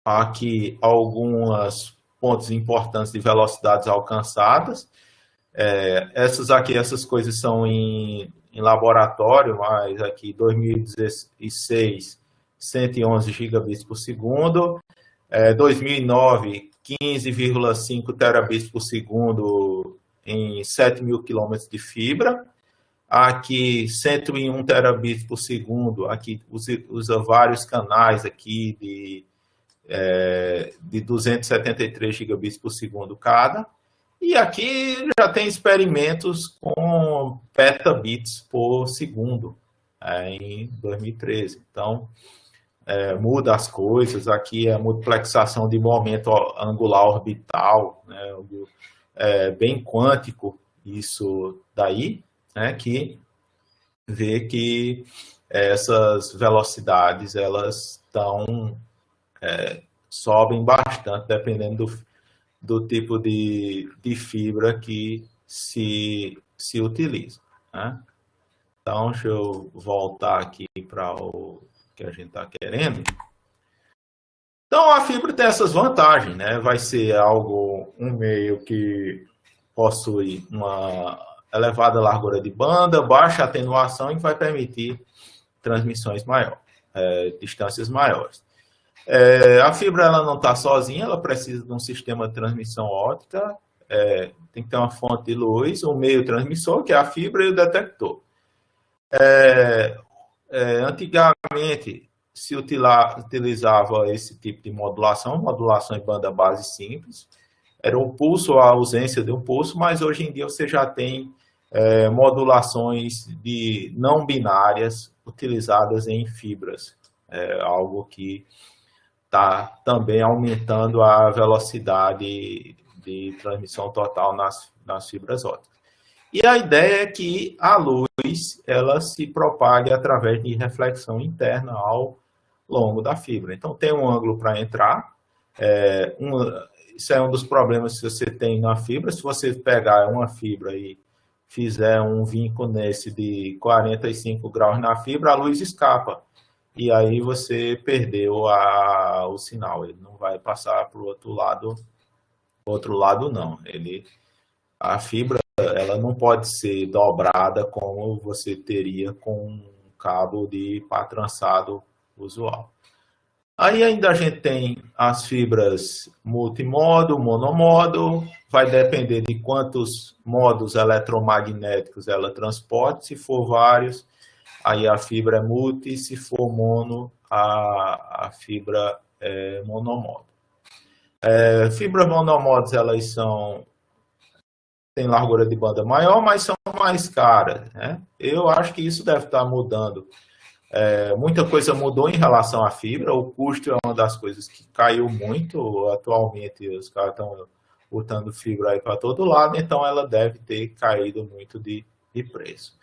aqui alguns pontos importantes de velocidades alcançadas. Essas coisas são em em laboratório, mas aqui 2016, 111 gigabits por segundo, 2009, 15,5 terabits por segundo em 7.000 quilômetros de fibra, aqui 101 terabits por segundo, aqui usa vários canais aqui de 273 gigabits por segundo cada, e aqui já tem experimentos com petabits por segundo, em 2013. Então, muda as coisas. Aqui é a multiplexação de momento angular orbital, né, bem quântico isso daí, né, que vê que essas velocidades elas sobem bastante dependendo do tipo de fibra que se utiliza, né? Então, deixa eu voltar aqui para o que a gente está querendo. Então, a fibra tem essas vantagens, né? Vai ser um meio que possui uma elevada largura de banda, baixa atenuação e que vai permitir transmissões maiores, distâncias maiores. A fibra ela não está sozinha, ela precisa de um sistema de transmissão óptica, tem que ter uma fonte de luz, um meio transmissor, que é a fibra, e o detector. Antigamente se utilizava esse tipo de modulação em banda base simples, era um pulso ou a ausência de um pulso, mas hoje em dia você já tem modulações de não binárias utilizadas em fibras, algo que está também aumentando a velocidade de transmissão total nas fibras ópticas. E a ideia é que a luz ela se propague através de reflexão interna ao longo da fibra. Então, tem um ângulo para entrar. Isso é um dos problemas que você tem na fibra. Se você pegar uma fibra e fizer um vinco nesse de 45 graus na fibra, a luz escapa. E aí você perdeu o sinal. Ele não vai passar para o outro lado. Outro lado, não. A fibra ela não pode ser dobrada como você teria com um cabo de pá trançado usual. Aí ainda a gente tem as fibras multimodo, monomodo, vai depender de quantos modos eletromagnéticos ela transporte. Se for vários, aí a fibra é multi, se for mono, a fibra é monomodo. Fibras monomodos, elas têm largura de banda maior, mas são mais caras, né? Eu acho que isso deve estar mudando. Muita coisa mudou em relação à fibra, o custo é uma das coisas que caiu muito. Atualmente os caras estão botando fibra aí para todo lado, então ela deve ter caído muito de preço.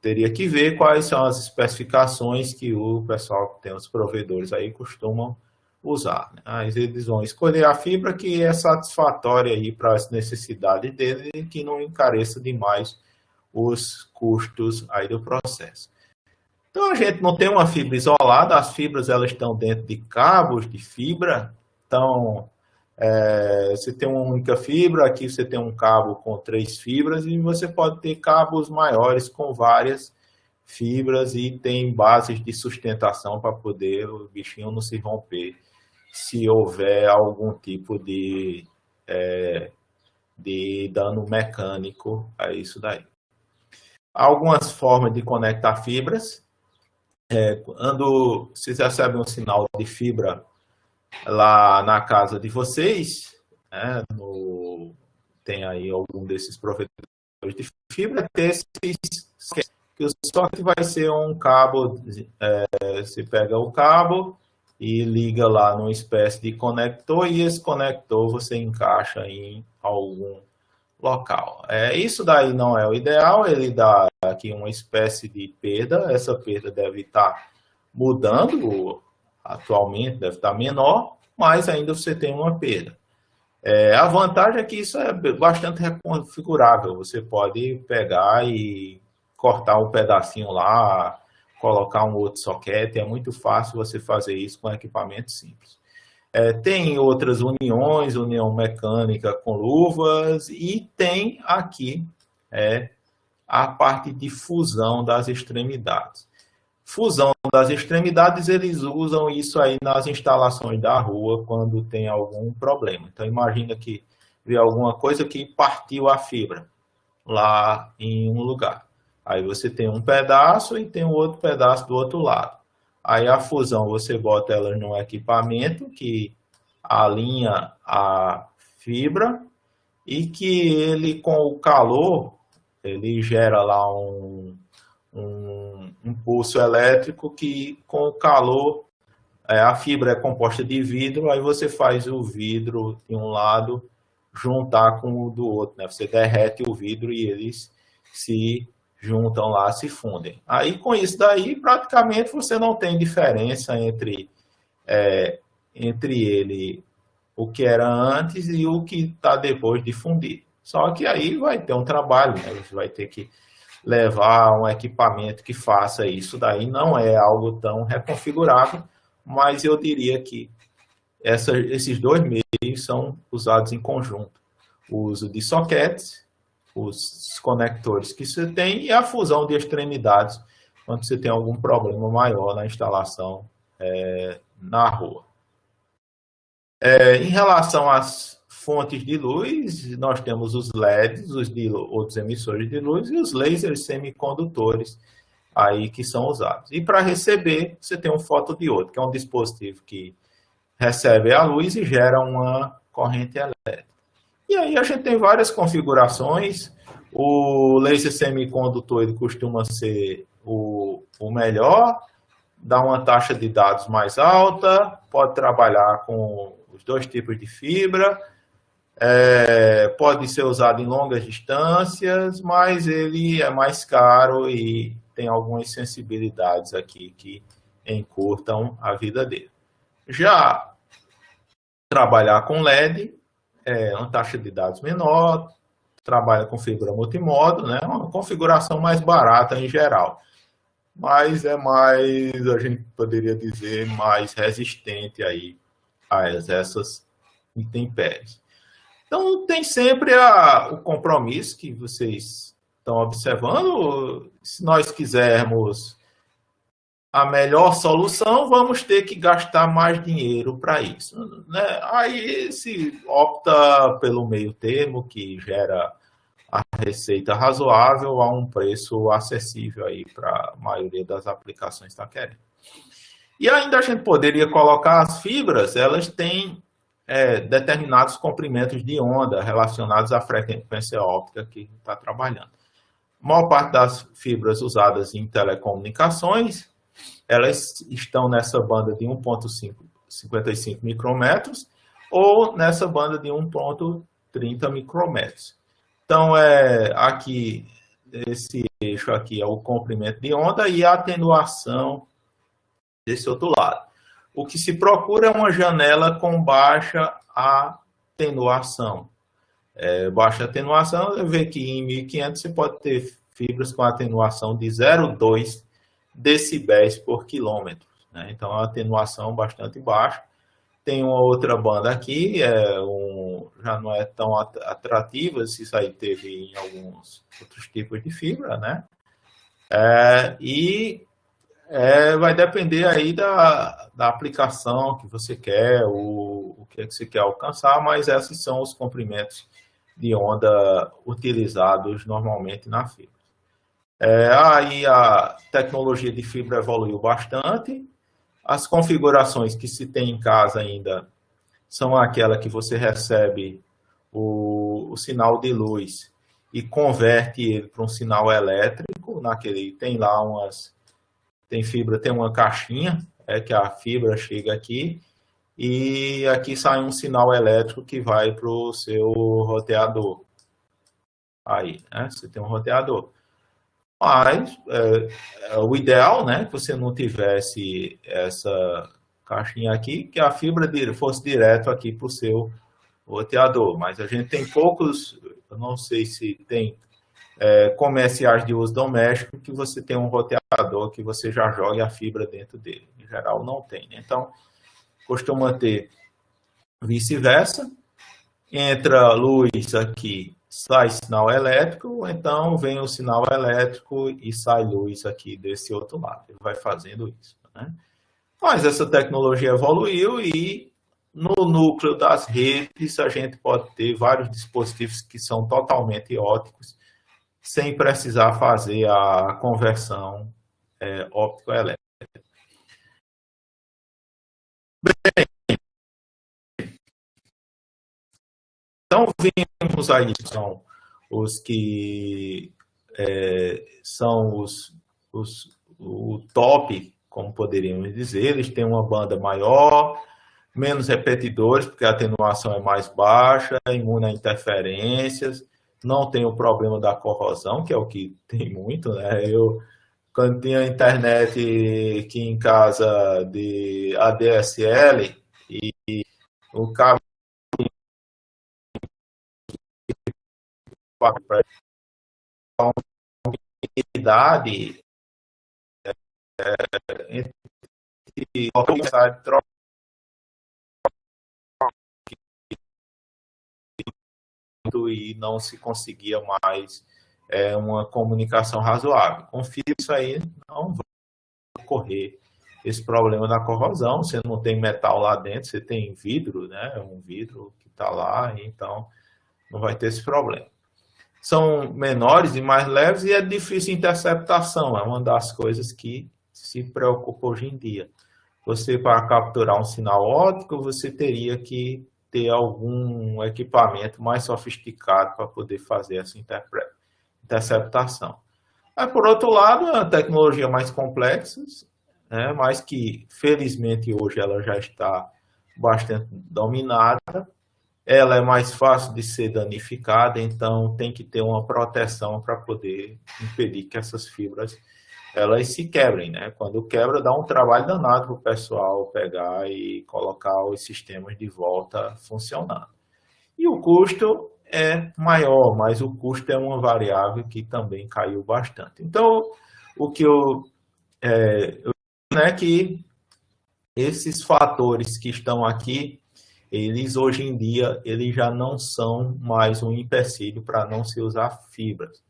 Teria que ver quais são as especificações que o pessoal que tem os provedores aí costumam usar, né? Mas eles vão escolher a fibra que é satisfatória aí para as necessidades deles e que não encareça demais os custos aí do processo. Então, a gente não tem uma fibra isolada, as fibras elas estão dentro de cabos de fibra. Então, você tem uma única fibra, aqui você tem um cabo com 3 fibras e você pode ter cabos maiores com várias fibras e tem bases de sustentação para poder o bichinho não se romper se houver algum tipo de dano mecânico a isso daí. Algumas formas de conectar fibras. Quando vocês recebem um sinal de fibra lá na casa de vocês, né, tem aí algum desses provedores de fibra, que o socket vai ser um cabo, você pega o cabo e liga lá numa espécie de conector e esse conector você encaixa em algum local. Isso daí não é o ideal, ele dá aqui uma espécie de perda, essa perda deve estar mudando, atualmente deve estar menor, mas ainda você tem uma perda. A vantagem é que isso é bastante reconfigurável, você pode pegar e cortar um pedacinho lá, colocar um outro socket, é muito fácil você fazer isso com equipamento simples. Tem outras uniões, união mecânica com luvas, e tem aqui a parte de fusão das extremidades. Fusão das extremidades, eles usam isso aí nas instalações da rua quando tem algum problema. Então, imagina que vê alguma coisa que partiu a fibra lá em um lugar. Aí você tem um pedaço e tem um outro pedaço do outro lado. Aí a fusão, você bota ela num equipamento que alinha a fibra e que ele, com o calor, ele gera lá um pulso elétrico que, com o calor, a fibra é composta de vidro, aí você faz o vidro de um lado juntar com o do outro, né? Você derrete o vidro e eles se juntam lá, se fundem. Aí, com isso daí, praticamente você não tem diferença entre ele, o que era antes e o que está depois de fundir. Só que aí vai ter um trabalho, né? Você vai ter que levar um equipamento que faça isso. Daí não é algo tão reconfigurável, mas eu diria que esses dois meios são usados em conjunto. O uso de soquetes, os conectores que você tem e a fusão de extremidades quando você tem algum problema maior na instalação na rua. Em relação às fontes de luz, nós temos os LEDs, outros emissores de luz, e os lasers semicondutores aí que são usados. E para receber, você tem um fotodiodo, que é um dispositivo que recebe a luz e gera uma corrente elétrica. E aí a gente tem várias configurações. O laser semicondutor ele costuma ser o melhor, dá uma taxa de dados mais alta, pode trabalhar com os dois tipos de fibra, pode ser usado em longas distâncias, mas ele é mais caro e tem algumas sensibilidades aqui que encurtam a vida dele. Já trabalhar com LED uma taxa de dados menor, trabalha com fibra multimodo, né? Uma configuração mais barata em geral, mas é mais, a gente poderia dizer, mais resistente aí a essas intempéries. Então, tem sempre o compromisso que vocês estão observando. Se nós quisermos a melhor solução, vamos ter que gastar mais dinheiro para isso, né? Aí se opta pelo meio termo, que gera a receita razoável a um preço acessível aí para a maioria das aplicações está querendo. E ainda a gente poderia colocar as fibras, elas têm determinados comprimentos de onda relacionados à frequência óptica que está trabalhando. A maior parte das fibras usadas em telecomunicações, elas estão nessa banda de 1,55 micrômetros ou nessa banda de 1,30 micrômetros. Então, aqui, esse eixo aqui é o comprimento de onda e a atenuação desse outro lado. O que se procura é uma janela com baixa atenuação. Baixa atenuação, você vê que em 1500 você pode ter fibras com atenuação de 0,2 decibéis por quilômetro, né? Então, é uma atenuação bastante baixa. Tem uma outra banda aqui, já não é tão atrativa, se isso aí teve em alguns outros tipos de fibra, né? Vai depender aí da aplicação que você quer, o que você quer alcançar, mas esses são os comprimentos de onda utilizados normalmente na fibra. Aí a tecnologia de fibra evoluiu bastante. As configurações que se tem em casa ainda são aquela que você recebe o sinal de luz e converte ele para um sinal elétrico. Tem lá tem fibra, tem uma caixinha, que a fibra chega aqui e aqui sai um sinal elétrico que vai para o seu roteador. Aí, né? Você tem um roteador. Mas o ideal, né, que você não tivesse essa caixinha aqui, que a fibra fosse direto aqui para o seu roteador. Mas a gente tem poucos, eu não sei se tem comerciais de uso doméstico, que você tem um roteador que você já joga a fibra dentro dele. Em geral, não tem, né? Então, costuma ter vice-versa. Entra luz aqui, sai sinal elétrico, então vem o sinal elétrico e sai luz aqui desse outro lado. Ele vai fazendo isso, né? Mas essa tecnologia evoluiu e no núcleo das redes a gente pode ter vários dispositivos que são totalmente ópticos, sem precisar fazer a conversão óptico-elétrica. Então, vimos aí, são os que são o top, como poderíamos dizer. Eles têm uma banda maior, menos repetidores, porque a atenuação é mais baixa, imune a interferências, não tem o problema da corrosão, que é o que tem muito, né? Eu, quando tinha internet aqui em casa de ADSL, e o cabo para a unidade entre troca e não se conseguia mais uma comunicação razoável. Com fio, isso aí não vai ocorrer esse problema da corrosão. Você não tem metal lá dentro, você tem vidro, né? Um vidro que está lá, então não vai ter esse problema. São menores e mais leves e é difícil interceptação, é uma das coisas que se preocupa hoje em dia. Você, para capturar um sinal óptico, você teria que ter algum equipamento mais sofisticado para poder fazer essa interceptação. Mas, por outro lado, é uma tecnologia mais complexa, né, mas que, felizmente, hoje ela já está bastante dominada. Ela é mais fácil de ser danificada, então tem que ter uma proteção para poder impedir que essas fibras elas se quebrem, né? Quando quebra, dá um trabalho danado para o pessoal pegar e colocar os sistemas de volta funcionando. E o custo é maior, mas o custo é uma variável que também caiu bastante. Então, o que eu é que esses fatores que estão aqui, eles hoje em dia eles já não são mais um empecilho para não se usar fibras.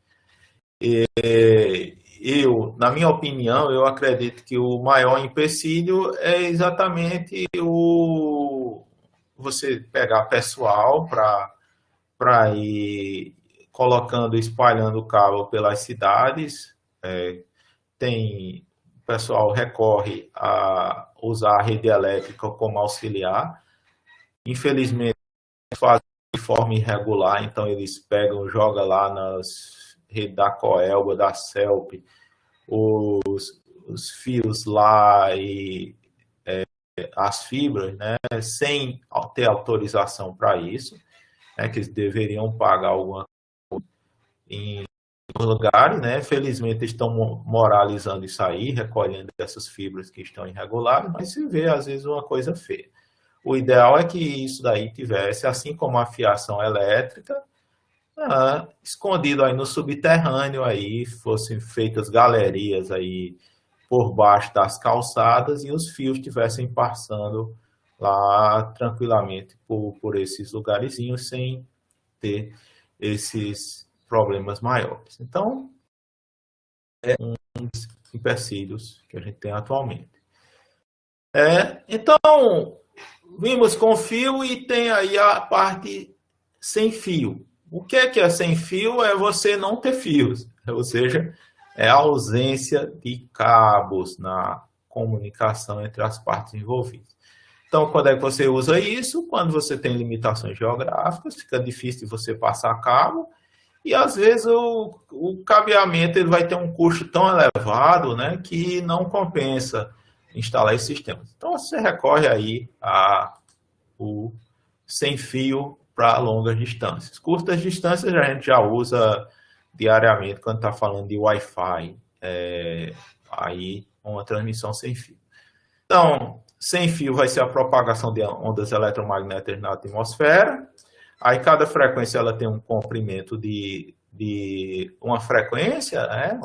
Na minha opinião, eu acredito que o maior empecilho é exatamente você pegar pessoal para ir colocando, espalhando o cabo pelas cidades. O pessoal recorre a usar a rede elétrica como auxiliar. Infelizmente, fazem de forma irregular, então eles pegam, jogam lá nas redes da Coelba, da CELP, os fios lá e as fibras, né, sem ter autorização para isso, né, que eles deveriam pagar alguma coisa em lugares, né? Felizmente estão moralizando isso aí, recolhendo essas fibras que estão irregulares, mas se vê às vezes uma coisa feia. O ideal é que isso daí tivesse, assim como a fiação elétrica, escondido aí no subterrâneo, aí fossem feitas galerias aí por baixo das calçadas e os fios estivessem passando lá tranquilamente por esses lugarzinhos sem ter esses problemas maiores. Então, é um dos empecilhos que a gente tem atualmente. Então, vimos com fio e tem aí a parte sem fio. O que é sem fio? É você não ter fios, ou seja, é a ausência de cabos na comunicação entre as partes envolvidas. Então, quando é que você usa isso? Quando você tem limitações geográficas, fica difícil de você passar cabo e, às vezes, o cabeamento ele vai ter um custo tão elevado, né, que não compensa instalar esses sistemas. Então, você recorre aí o sem fio para longas distâncias. Curtas distâncias a gente já usa diariamente quando está falando de Wi-Fi, aí uma transmissão sem fio. Então, sem fio vai ser a propagação de ondas eletromagnéticas na atmosfera. Aí cada frequência ela tem um comprimento de uma frequência, né,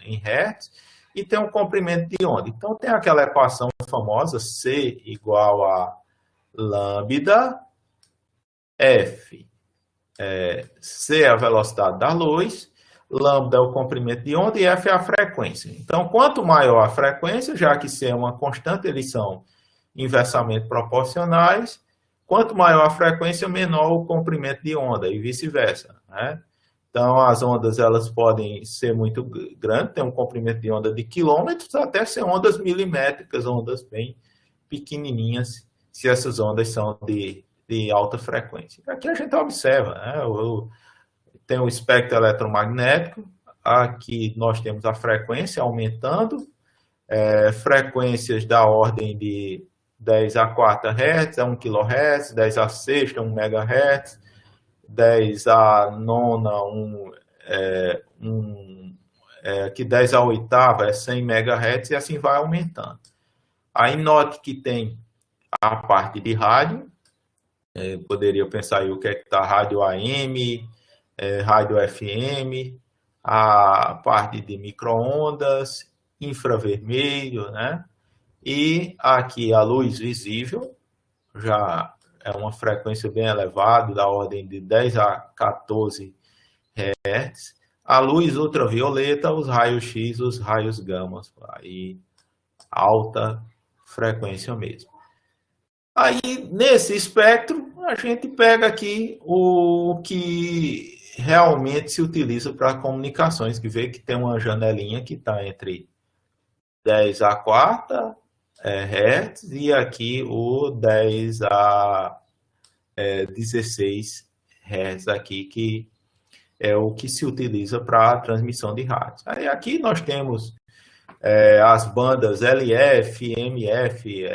em Hertz, e tem um comprimento de onda. Então tem aquela equação famosa C igual a lambda F. C é a velocidade da luz, lambda é o comprimento de onda e F é a frequência. Então, quanto maior a frequência, já que C é uma constante, eles são inversamente proporcionais, quanto maior a frequência, menor o comprimento de onda e vice-versa, né? Então, as ondas elas podem ser muito grandes, tem um comprimento de onda de quilômetros, até ser ondas milimétricas, ondas bem pequenininhas, se essas ondas são de alta frequência. Aqui a gente observa, né? Tem o espectro eletromagnético, aqui nós temos a frequência aumentando, frequências da ordem de 10 a 4 Hz é 1 kHz, 10 a 6 é 1 MHz, 10 a 9 que 10 a 8 é 100 MHz e assim vai aumentando. Aí note que tem a parte de rádio, poderia pensar aí o que é que está rádio AM, rádio FM, a parte de micro-ondas, infravermelho, né? E aqui a luz visível, já é uma frequência bem elevada, da ordem de 10 a 14 Hz. A luz ultravioleta, os raios X, os raios gama, aí alta frequência mesmo. Aí, nesse espectro, a gente pega aqui o que realmente se utiliza para comunicações, que vê que tem uma janelinha que está entre 10 a 4 Hz e aqui o 10 a 16 Hz aqui, que é o que se utiliza para a transmissão de rádio. Aí aqui nós temos as bandas LF, MF,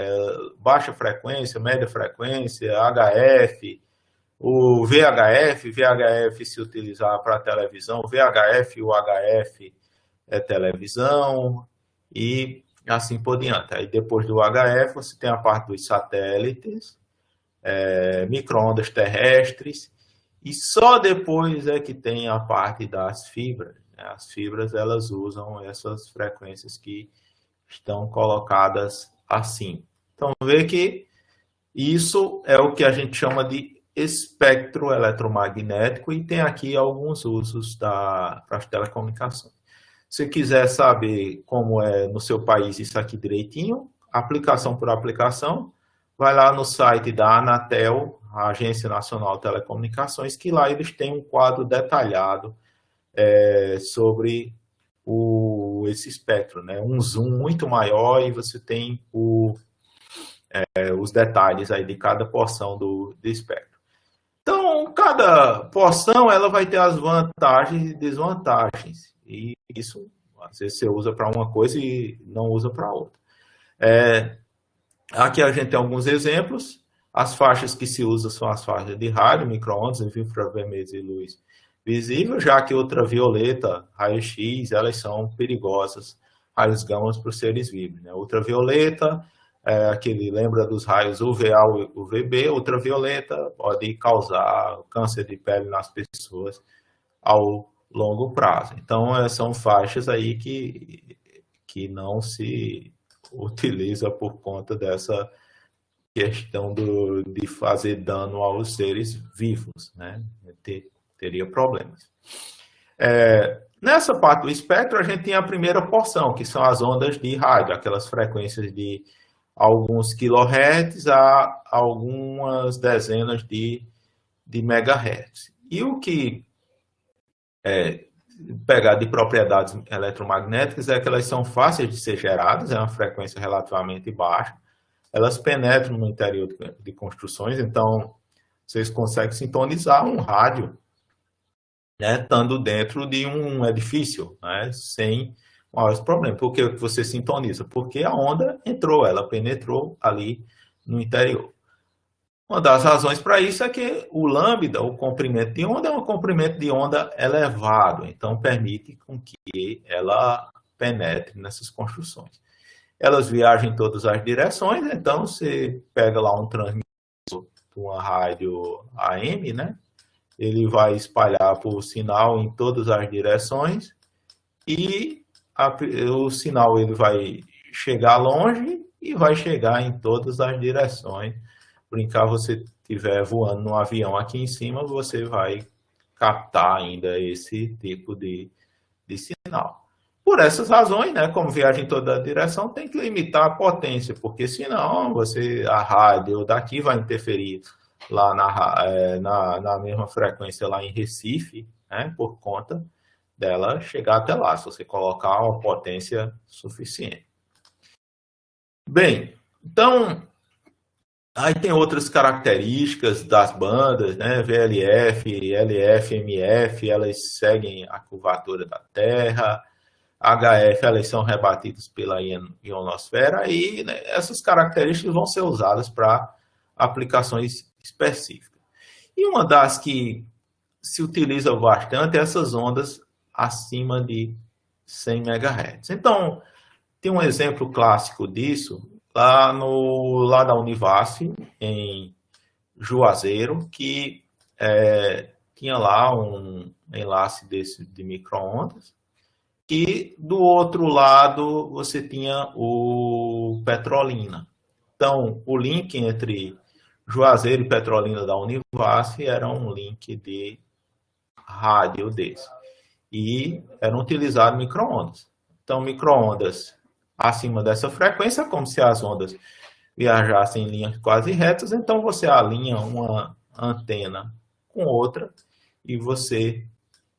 baixa frequência, média frequência, HF, o VHF se utilizar para televisão, VHF e o HF é televisão, e assim por diante. Aí depois do HF você tem a parte dos satélites, micro-ondas terrestres, e só depois é que tem a parte das fibras. As fibras, elas usam essas frequências que estão colocadas assim. Então, vê que isso é o que a gente chama de espectro eletromagnético e tem aqui alguns usos para as telecomunicações. Se quiser saber como é no seu país isso aqui direitinho, aplicação por aplicação, vai lá no site da Anatel, a Agência Nacional de Telecomunicações, que lá eles têm um quadro detalhado sobre esse espectro, né? Um zoom muito maior e você tem os detalhes aí de cada porção do espectro. Então, cada porção ela vai ter as vantagens e desvantagens. E isso, às vezes, você usa para uma coisa e não usa para outra. Aqui a gente tem alguns exemplos. As faixas que se usam são as faixas de rádio, micro-ondas, infravermelhos e luz visível, já que ultravioleta, raio-x, elas são perigosas, raios gama para os seres vivos. Né? Ultravioleta, aquele lembra dos raios UVA e UVB, ultravioleta pode causar câncer de pele nas pessoas ao longo prazo. Então, são faixas aí que não se utiliza por conta dessa questão de fazer dano aos seres vivos, né? Teria problemas. Nessa parte do espectro, a gente tem a primeira porção, que são as ondas de rádio, aquelas frequências de alguns quilohertz a algumas dezenas de megahertz. E o que pegar de propriedades eletromagnéticas é que elas são fáceis de ser geradas, é uma frequência relativamente baixa, elas penetram no interior de construções, então vocês conseguem sintonizar um rádio, né, estando dentro de um edifício, né, sem maiores problemas. Por que você sintoniza? Porque a onda entrou, ela penetrou ali no interior. Uma das razões para isso é que o lambda, o comprimento de onda, é um comprimento de onda elevado, então permite com que ela penetre nessas construções. Elas viajam em todas as direções, então você pega lá um transmissor de uma rádio AM, né? Ele vai espalhar o sinal em todas as direções e o sinal ele vai chegar longe e vai chegar em todas as direções. Brincar, você estiver voando no avião aqui em cima, você vai captar ainda esse tipo de sinal. Por essas razões, né, como viaja em toda a direção, tem que limitar a potência, porque senão a rádio daqui vai interferir lá na mesma frequência lá em Recife, né, por conta dela chegar até lá, se você colocar uma potência suficiente. Bem, então, aí tem outras características das bandas, né, VLF, LF, MF, elas seguem a curvatura da Terra, HF, elas são rebatidas pela ionosfera e, né, essas características vão ser usadas para aplicações específicas. E uma das que se utiliza bastante é essas ondas acima de 100 MHz. Então, tem um exemplo clássico disso lá da Univasf, em Juazeiro, que tinha lá um enlace desse de micro-ondas, e do outro lado você tinha o Petrolina. Então, o link entre Juazeiro e Petrolina da Univasf era um link de rádio desse. E eram utilizados micro-ondas. Então, micro-ondas acima dessa frequência, como se as ondas viajassem em linhas quase retas, então você alinha uma antena com outra e você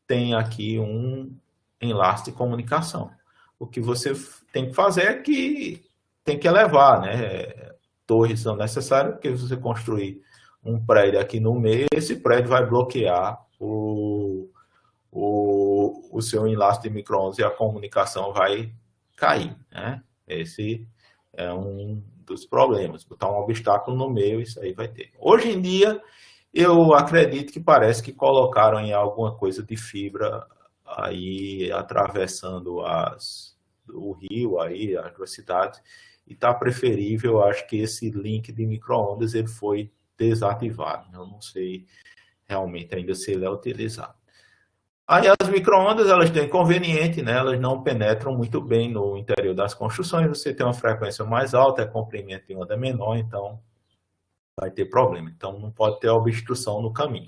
tem aqui um enlace de comunicação. O que você tem que fazer é que tem que elevar, né? Torres são necessárias, porque se você construir um prédio aqui no meio, esse prédio vai bloquear o seu enlace de micro-ondas e a comunicação vai cair, né? Esse é um dos problemas. Botar um obstáculo no meio, isso aí vai ter. Hoje em dia, eu acredito que parece que colocaram em alguma coisa de fibra aí atravessando o rio, aí, as duas cidades, e está preferível. Acho que esse link de micro-ondas ele foi desativado. Eu não sei realmente ainda se ele é utilizado. Aí as micro-ondas, elas têm inconveniente, né? Elas não penetram muito bem no interior das construções, você tem uma frequência mais alta, comprimento de onda menor, então vai ter problema. Então não pode ter obstrução no caminho.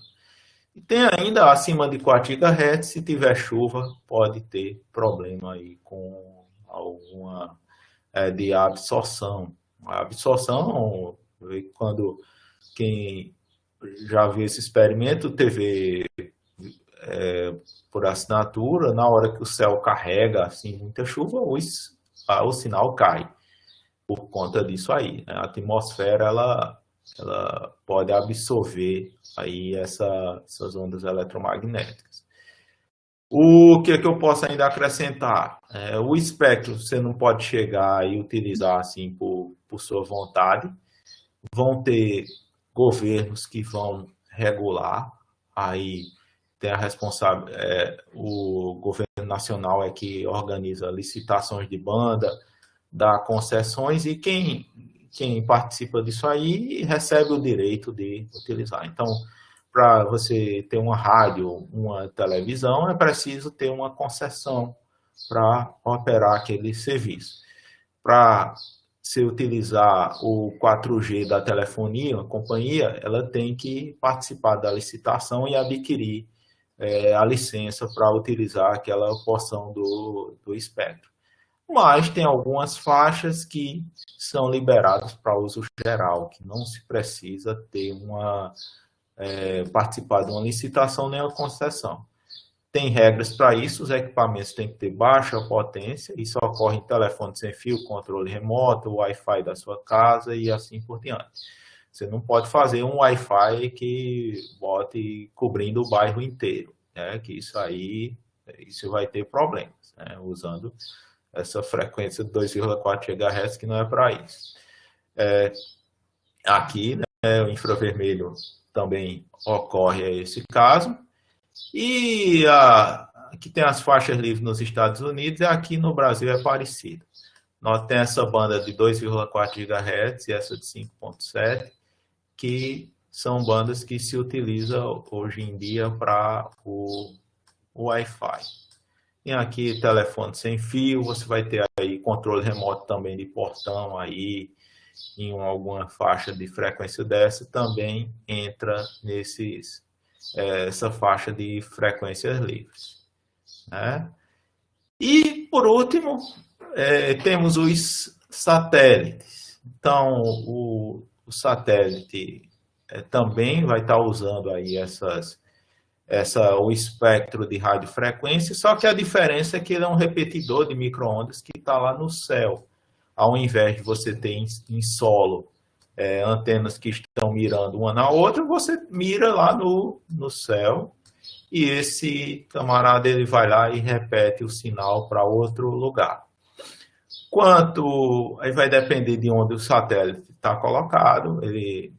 E tem ainda acima de 4 GHz, se tiver chuva, pode ter problema aí com alguma de absorção. A absorção, quando quem já viu esse experimento, TV por assinatura, na hora que o céu carrega assim, muita chuva, o sinal cai por conta disso aí, né? A atmosfera ela pode absorver aí essas ondas eletromagnéticas. O que é que eu posso ainda acrescentar? O espectro você não pode chegar e utilizar assim por sua vontade. Vão ter governos que vão regular, aí tem a o governo nacional é que organiza licitações de banda, dá concessões e quem participa disso aí recebe o direito de utilizar. Então, para você ter uma rádio, uma televisão, é preciso ter uma concessão para operar aquele serviço. Para se utilizar o 4G da telefonia, a companhia, ela tem que participar da licitação e adquirir a licença para utilizar aquela porção do espectro. Mas tem algumas faixas que são liberadas para uso geral, que não se precisa ter participar de uma licitação nem uma concessão. Tem regras para isso, os equipamentos têm que ter baixa potência, isso ocorre em telefone sem fio, controle remoto, Wi-Fi da sua casa e assim por diante. Você não pode fazer um Wi-Fi que bote cobrindo o bairro inteiro, né? Que isso vai ter problemas, né? Usando essa frequência de 2,4 GHz, que não é para isso. Aqui, né, o infravermelho também ocorre esse caso. E aqui tem as faixas livres nos Estados Unidos e aqui no Brasil é parecido. Nós temos essa banda de 2,4 GHz e essa de 5,7, que são bandas que se utilizam hoje em dia para o Wi-Fi. Tem aqui telefone sem fio, você vai ter aí controle remoto também de portão aí em alguma faixa de frequência dessa, também entra essa faixa de frequências livres, né? E, por último, temos os satélites. Então, o satélite também vai estar usando aí o espectro de radiofrequência, só que a diferença é que ele é um repetidor de micro-ondas que está lá no céu. Ao invés de você ter em solo antenas que estão mirando uma na outra, você mira lá no céu e esse camarada ele vai lá e repete o sinal para outro lugar. Aí vai depender de onde o satélite está colocado, ele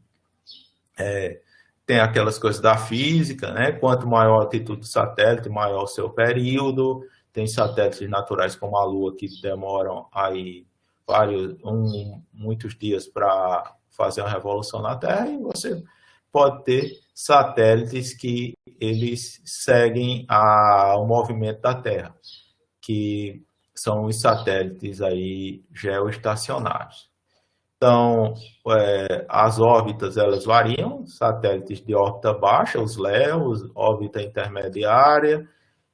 tem aquelas coisas da física, né? Quanto maior a altitude do satélite, maior o seu período. Tem satélites naturais como a Lua que demoram aí muitos dias para fazer uma revolução na Terra, e você pode ter satélites que eles seguem o movimento da Terra, que são os satélites aí geoestacionários. Então, as órbitas elas variam, satélites de órbita baixa, os LEOs, órbita intermediária,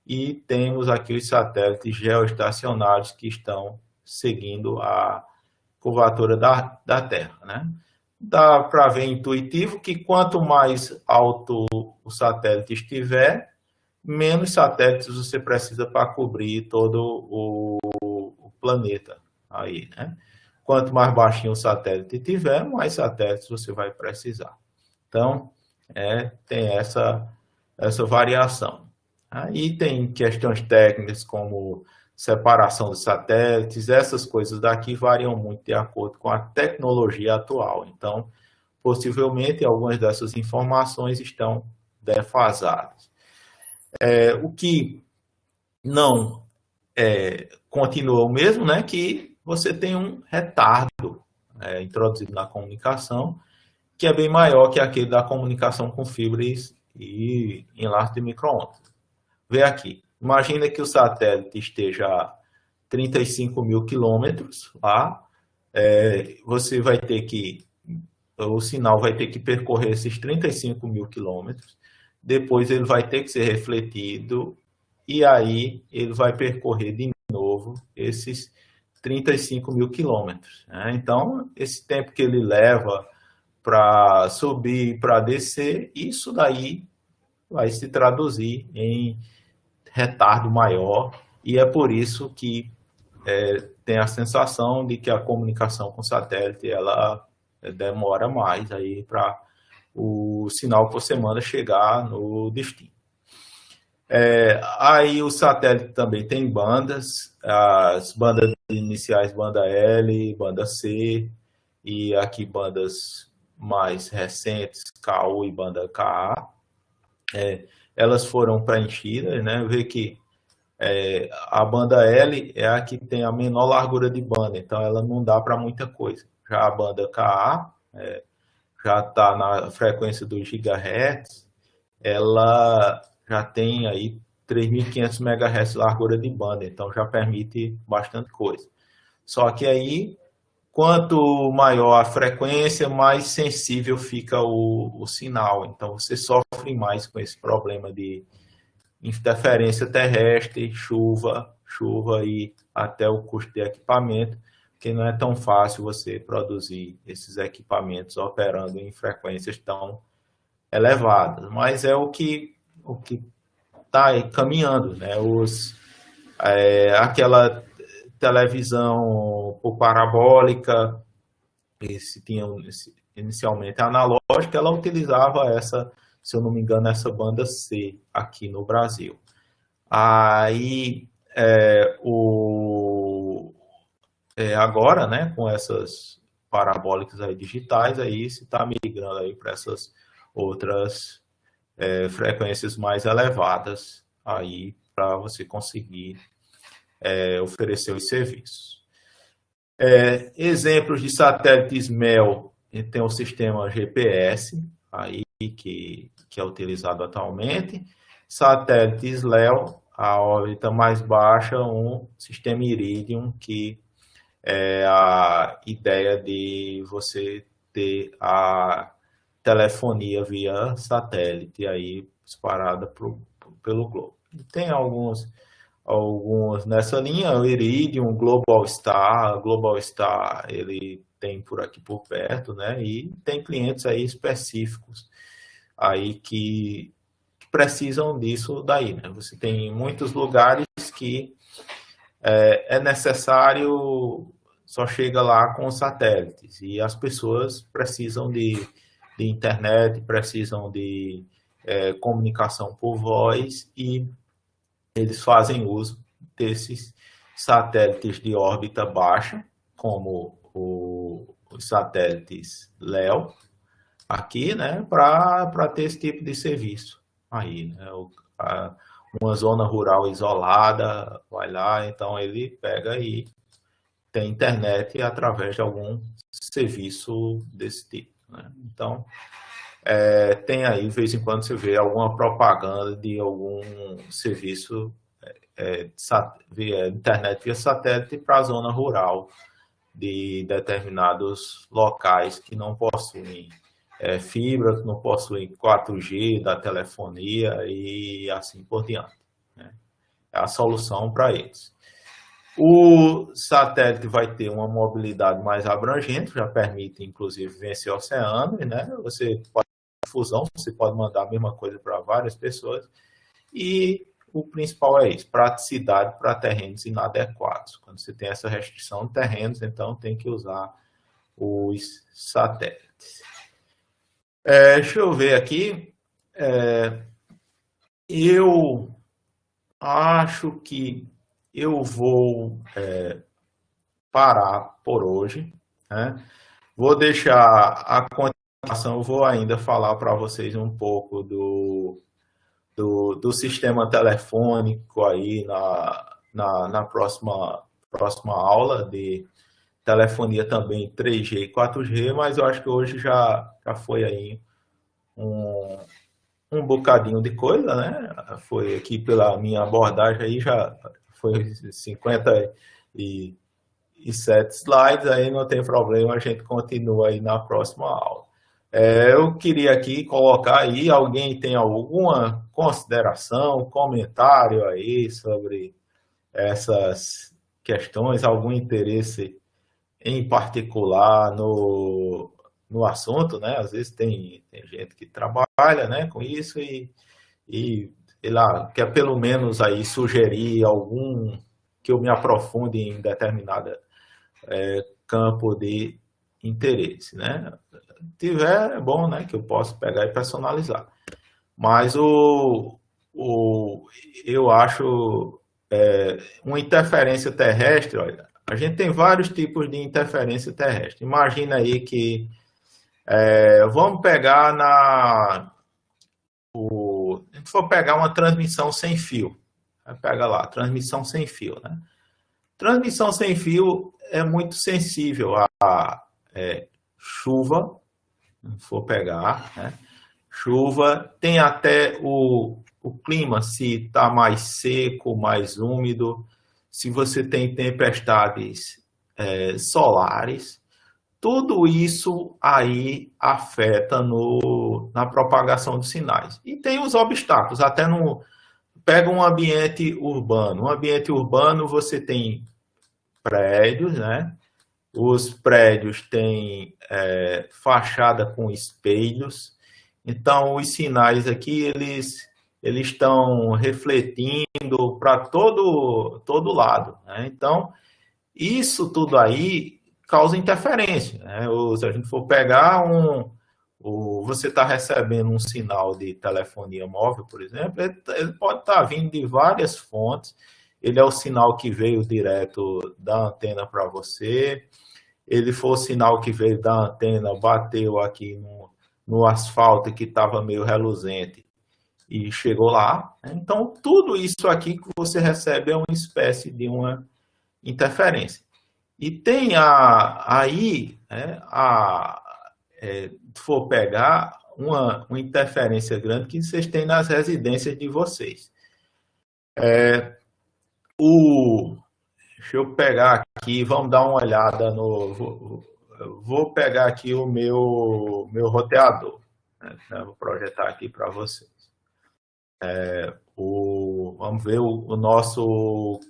e temos aqui os satélites geoestacionários que estão seguindo a curvatura da Terra, né? Dá para ver intuitivo que quanto mais alto o satélite estiver, menos satélites você precisa para cobrir todo o planeta aí, né? Quanto mais baixinho o satélite tiver, mais satélites você vai precisar. Então, tem essa variação. Aí tem questões técnicas como separação dos satélites, essas coisas daqui variam muito de acordo com a tecnologia atual. Então, possivelmente, algumas dessas informações estão defasadas. O que não continua o mesmo, né, que você tem um retardo introduzido na comunicação, que é bem maior que aquele da comunicação com fibras e enlace de micro-ondas. Vê aqui, imagina que o satélite esteja a 35 mil quilômetros lá, você vai ter que, o sinal vai ter que percorrer esses 35 mil quilômetros, depois ele vai ter que ser refletido, e aí ele vai percorrer de novo esses 35 mil quilômetros, né? Então, esse tempo que ele leva para subir e para descer, isso daí vai se traduzir em retardo maior, e é por isso que tem a sensação de que a comunicação com o satélite ela demora mais aí para o sinal que você manda chegar no destino. Aí o satélite também tem bandas, as bandas iniciais, banda L, banda C, e aqui bandas mais recentes, KU e banda KA. Elas foram preenchidas, né? Vê que a banda L é a que tem a menor largura de banda, então ela não dá para muita coisa. Já a banda KA já está na frequência dos gigahertz, ela já tem aí 3.500 MHz de largura de banda, então já permite bastante coisa. Só que aí, quanto maior a frequência, mais sensível fica o sinal. Então, você sofre mais com esse problema de interferência terrestre, chuva e até o custo de equipamento, que não é tão fácil você produzir esses equipamentos operando em frequências tão elevadas. Mas é o que está caminhando, né? Aquela televisão por parabólica, tinha inicialmente analógica, ela utilizava se eu não me engano, essa banda C aqui no Brasil. Aí, agora, né, com essas parabólicas aí digitais, aí se está migrando aí para essas outras frequências mais elevadas aí para você conseguir oferecer os serviços. Exemplos de satélites MEL, tem o sistema GPS aí que é utilizado atualmente, satélites LEO, a órbita mais baixa, um sistema Iridium que é a ideia de você ter a telefonia via satélite aí disparada pelo globo. Tem alguns nessa linha, o Iridium, Global Star, ele tem por aqui por perto, né? E tem clientes aí específicos aí que precisam disso daí, né? Você tem muitos lugares que é necessário, só chega lá com satélites, e as pessoas precisam de internet, precisam de comunicação por voz, e eles fazem uso desses satélites de órbita baixa, como os satélites LEO, aqui, né, para ter esse tipo de serviço aí, né, uma zona rural isolada, vai lá, então ele pega e tem internet através de algum serviço desse tipo, né? Então, tem aí, de vez em quando, você vê alguma propaganda de algum serviço via internet via satélite para a zona rural de determinados locais que não possuem fibra, que não possuem 4G da telefonia e assim por diante, né? É a solução para eles. O satélite vai ter uma mobilidade mais abrangente, já permite, inclusive, vencer oceanos, né? Você pode fusão, você pode mandar a mesma coisa para várias pessoas, e o principal é isso, praticidade para terrenos inadequados. Quando você tem essa restrição de terrenos, então tem que usar os satélites. Deixa eu ver aqui. Eu acho que eu vou parar por hoje, né? Vou deixar a continuação, eu vou ainda falar para vocês um pouco do sistema telefônico aí na próxima aula de telefonia também 3G e 4G, mas eu acho que hoje já foi aí um bocadinho de coisa, né? Foi aqui pela minha abordagem aí, já foi 57 slides, aí não tem problema, a gente continua aí na próxima aula. Eu queria aqui colocar aí, alguém tem alguma consideração, comentário aí sobre essas questões, algum interesse em particular no assunto, né? Às vezes tem gente que trabalha, né, com isso e sei lá, quer pelo menos aí sugerir algum que eu me aprofunde em determinada campo de interesse, né? Tiver, é bom, né, que eu posso pegar e personalizar. Mas eu acho uma interferência terrestre, olha, a gente tem vários tipos de interferência terrestre. Imagina aí que vamos pegar a gente for pegar uma transmissão sem fio. Pega lá, transmissão sem fio, né? Transmissão sem fio é muito sensível a chuva, se for pegar, né? Chuva, tem até o clima, se está mais seco, mais úmido, se você tem tempestades solares, tudo isso aí afeta na propagação dos sinais. E tem os obstáculos, até pega um ambiente urbano. Um ambiente urbano você tem prédios, né? Os prédios têm fachada com espelhos. Então, os sinais aqui, eles estão refletindo para todo lado, né? Então, isso tudo aí causa interferência, né? Se a gente for pegar você está recebendo um sinal de telefonia móvel, por exemplo, ele pode estar vindo de várias fontes. Ele é o sinal que veio direto da antena para você. Ele foi o sinal que veio da antena, bateu aqui no asfalto que estava meio reluzente e chegou lá. Então, tudo isso aqui que você recebe é uma espécie de uma interferência. E tem aí, né, se for pegar uma interferência grande que vocês têm nas residências de vocês. Deixa eu pegar aqui, vamos dar uma olhada no. Vou pegar aqui o meu roteador. Né? Vou projetar aqui para vocês. Vamos ver o nosso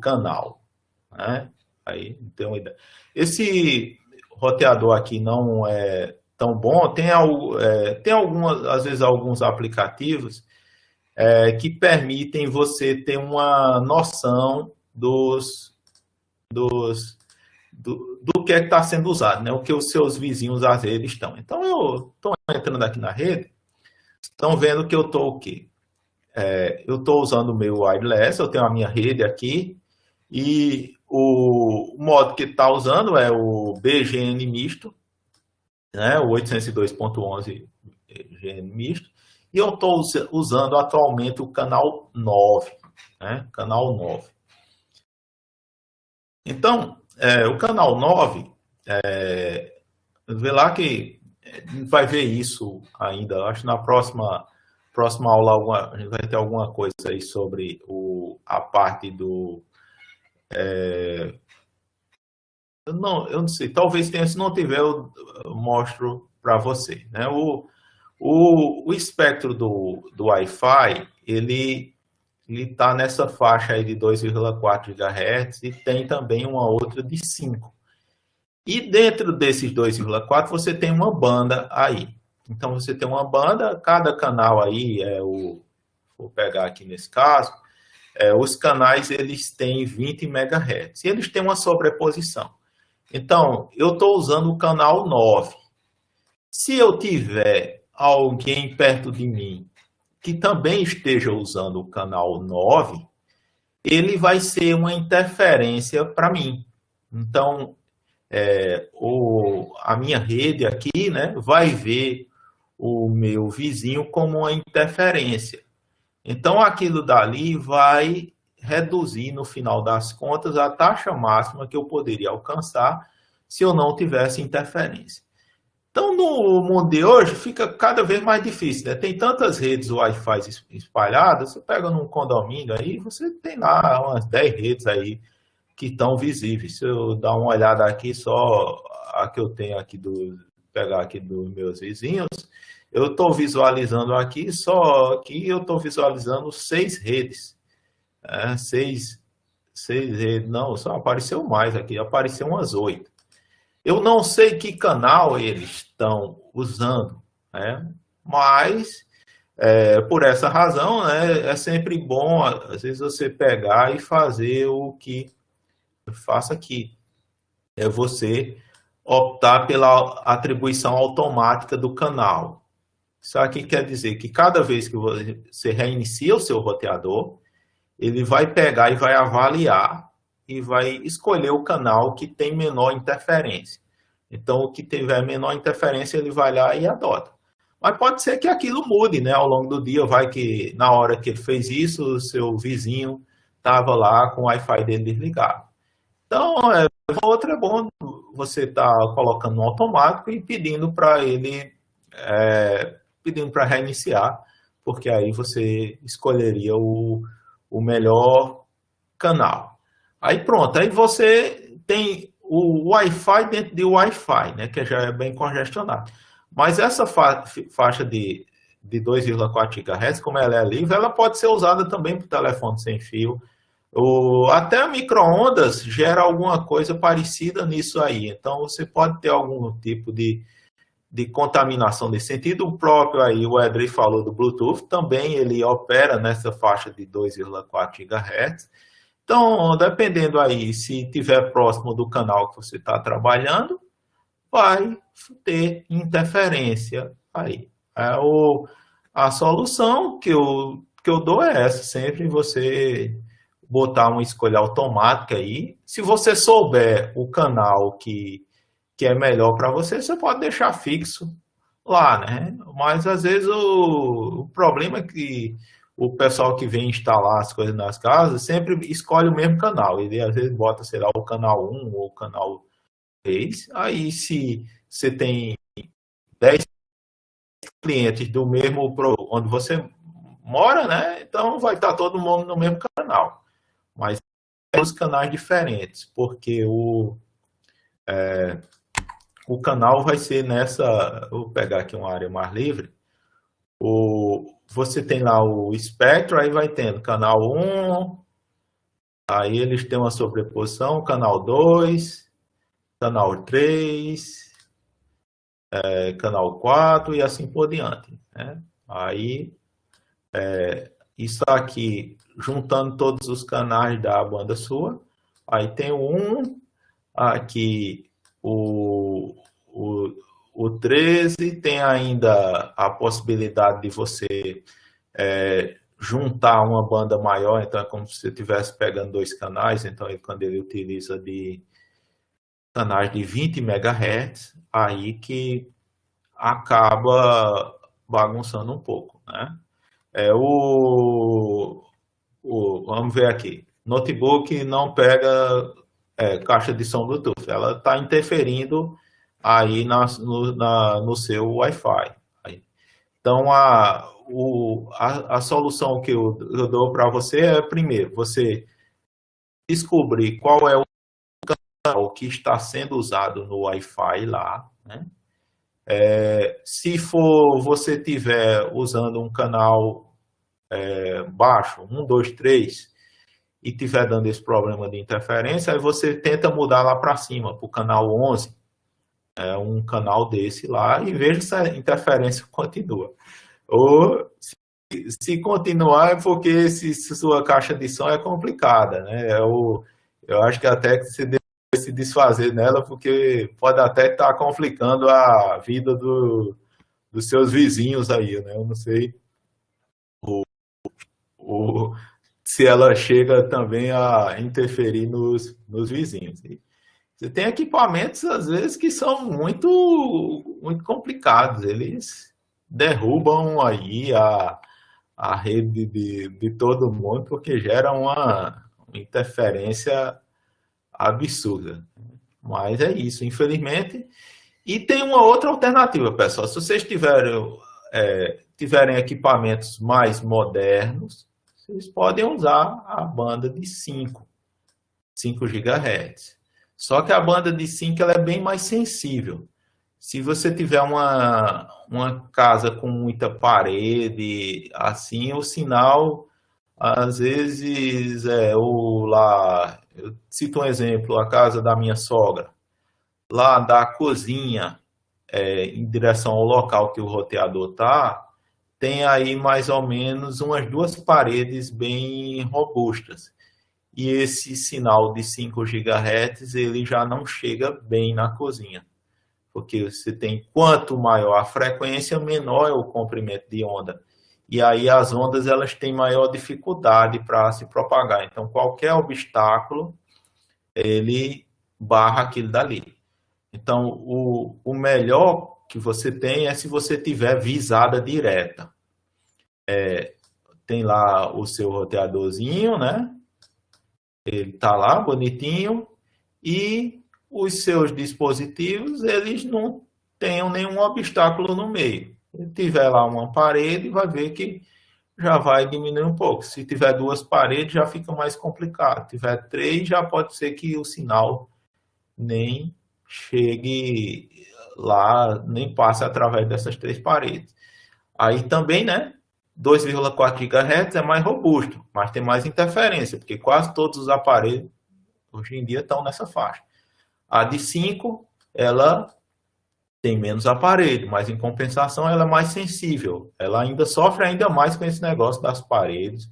canal. Né? Aí tem uma ideia. Esse roteador aqui não é tão bom. Tem algumas, às vezes, alguns aplicativos que permitem você ter uma noção do que é que está sendo usado, né? O que os seus vizinhos às vezes estão. Então, eu estou entrando aqui na rede, estão vendo que eu estou o quê? Eu estou usando o meu wireless, eu tenho a minha rede aqui, e o modo que está usando é o BGN misto, né? O 802.11 BGN misto, e eu estou usando atualmente o canal 9, né? Canal 9. Então, o canal 9, vê lá que vai ver isso ainda. Acho que na próxima aula a gente vai ter alguma coisa aí sobre a parte do... Não, eu não sei, talvez tenha, se não tiver, eu mostro para você. Né? O espectro do Wi-Fi, ele está nessa faixa aí de 2,4 GHz e tem também uma outra de 5. E dentro desses 2,4 você tem uma banda aí. Então você tem uma banda, cada canal aí vou pegar aqui nesse caso, os canais eles têm 20 MHz. E eles têm uma sobreposição. Então, eu estou usando o canal 9. Se eu tiver alguém perto de mim que também esteja usando o canal 9, ele vai ser uma interferência para mim. Então, a minha rede aqui, né, vai ver o meu vizinho como uma interferência. Então, aquilo dali vai reduzir, no final das contas, a taxa máxima que eu poderia alcançar se eu não tivesse interferência. Então, no mundo de hoje, fica cada vez mais difícil, né? Tem tantas redes Wi-Fi espalhadas, você pega num condomínio aí, você tem lá umas 10 redes aí que estão visíveis. Se eu dar uma olhada aqui, só a que eu tenho aqui, pegar aqui dos meus vizinhos, eu estou visualizando aqui, só que eu estou visualizando 6 redes. 6 redes, não, só apareceu mais aqui, apareceu umas 8. Eu não sei que canal eles estão usando, né? Mas, por essa razão, né, é sempre bom, às vezes, você pegar e fazer o que eu faço aqui. É você optar pela atribuição automática do canal. Isso aqui quer dizer que cada vez que você reinicia o seu roteador, ele vai pegar e vai avaliar e vai escolher o canal que tem menor interferência. Então, o que tiver menor interferência, ele vai lá e adota. Mas pode ser que aquilo mude, né? Ao longo do dia, vai que na hora que ele fez isso, o seu vizinho estava lá com o Wi-Fi dele desligado. Então, outra é bom você estar colocando no automático e pedindo para ele, pedindo para reiniciar, porque aí você escolheria o melhor canal. Aí pronto, aí você tem o Wi-Fi dentro de Wi-Fi, né, que já é bem congestionado. Mas essa faixa de 2,4 GHz, como ela é livre, ela pode ser usada também para o telefone sem fio. Até micro-ondas gera alguma coisa parecida nisso aí. Então, você pode ter algum tipo de contaminação nesse sentido. O próprio aí, o Edrey falou do Bluetooth, também ele opera nessa faixa de 2,4 GHz. Então, dependendo aí, se tiver próximo do canal que você está trabalhando, vai ter interferência aí. A solução que eu dou é essa, sempre você botar uma escolha automática aí. Se você souber o canal que é melhor para você, você pode deixar fixo lá, né? Mas às vezes o problema é que o pessoal que vem instalar as coisas nas casas sempre escolhe o mesmo canal. Ele às vezes bota, sei lá, o canal 1 ou o canal 3. Aí se você tem 10 clientes do mesmo onde você mora, né? Então vai estar todo mundo no mesmo canal. Mas os canais diferentes, porque o canal vai ser nessa... Vou pegar aqui uma área mais livre. Você tem lá o espectro, aí vai tendo canal 1, aí eles têm uma sobreposição, canal 2, canal 3, canal 4 e assim por diante, né? Aí, isso aqui, juntando todos os canais da banda sua, aí tem aqui o 13, tem ainda a possibilidade de você juntar uma banda maior, então é como se você estivesse pegando 2 canais, então quando ele utiliza de canais de 20 MHz, aí que acaba bagunçando um pouco, né? Vamos ver aqui. Notebook não pega caixa de som Bluetooth, ela está interferindo aí no seu Wi-Fi. Então, a solução que eu dou para você é, primeiro, você descobrir qual é o canal que está sendo usado no Wi-Fi lá, né? Se você estiver usando um canal baixo, 1, 2, 3, e estiver dando esse problema de interferência, aí você tenta mudar lá para cima, para o canal 11, um canal desse lá, e veja se a interferência continua. Ou se continuar é porque se sua caixa de som é complicada, né? Eu acho que até que você deve se desfazer nela, porque pode até estar complicando a vida dos seus vizinhos aí, né? Eu não sei se ela chega também a interferir nos vizinhos. Você tem equipamentos, às vezes, que são muito, muito complicados. Eles derrubam aí a rede de todo mundo, porque gera uma interferência absurda. Mas é isso, infelizmente. E tem uma outra alternativa, pessoal. Se vocês tiverem equipamentos mais modernos, vocês podem usar a banda de 5 GHz. Só que a banda de 5 ela é bem mais sensível. Se você tiver uma casa com muita parede, assim, o sinal, às vezes, eu cito um exemplo, a casa da minha sogra, lá da cozinha, em direção ao local que o roteador está, tem aí mais ou menos umas 2 paredes bem robustas. E esse sinal de 5 GHz, ele já não chega bem na cozinha. Porque você tem, quanto maior a frequência, menor é o comprimento de onda. E aí as ondas elas têm maior dificuldade para se propagar. Então, qualquer obstáculo, ele barra aquilo dali. Então, o melhor que você tem é se você tiver visada direta. Tem lá o seu roteadorzinho, né? Ele está lá, bonitinho, e os seus dispositivos, eles não tenham nenhum obstáculo no meio. Se tiver lá uma parede, vai ver que já vai diminuir um pouco. Se tiver 2 paredes, já fica mais complicado. Se tiver 3, já pode ser que o sinal nem chegue lá, nem passe através dessas 3 paredes. Aí também, né? 2,4 GHz é mais robusto, mas tem mais interferência, porque quase todos os aparelhos hoje em dia estão nessa faixa. A de 5, ela tem menos aparelho, mas em compensação ela é mais sensível. Ela ainda sofre ainda mais com esse negócio das paredes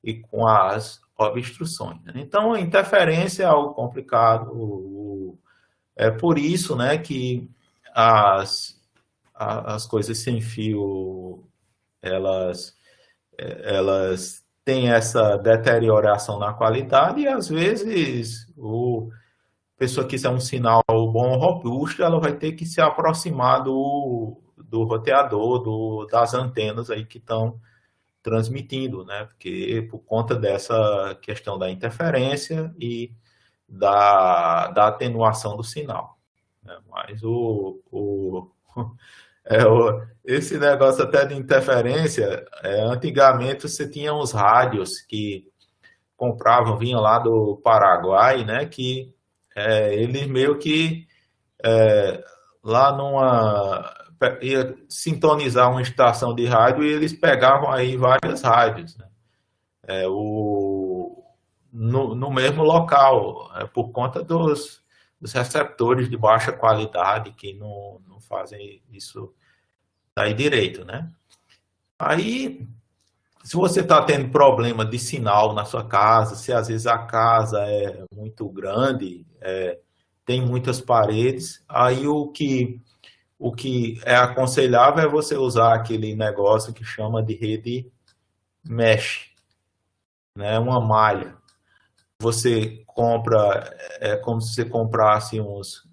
e com as obstruções. Então, a interferência é algo complicado. É por isso, né, que as coisas sem fio elas têm essa deterioração na qualidade e, às vezes, a pessoa que quiser um sinal bom, robusto, ela vai ter que se aproximar do roteador, das antenas aí que estão transmitindo, né? Porque por conta dessa questão da interferência e da atenuação do sinal, né? Mas esse negócio até de interferência, antigamente você tinha uns rádios que compravam, vinham lá do Paraguai, né? Que eles meio que lá ia sintonizar uma estação de rádio e eles pegavam aí várias rádios, né? No mesmo local, por conta dos receptores de baixa qualidade que não fazem isso daí direito, né? Aí, se você está tendo problema de sinal na sua casa, se às vezes a casa é muito grande, tem muitas paredes, aí o que é aconselhável é você usar aquele negócio que chama de rede mesh, né? Uma malha. Você compra, é como se você comprasse uns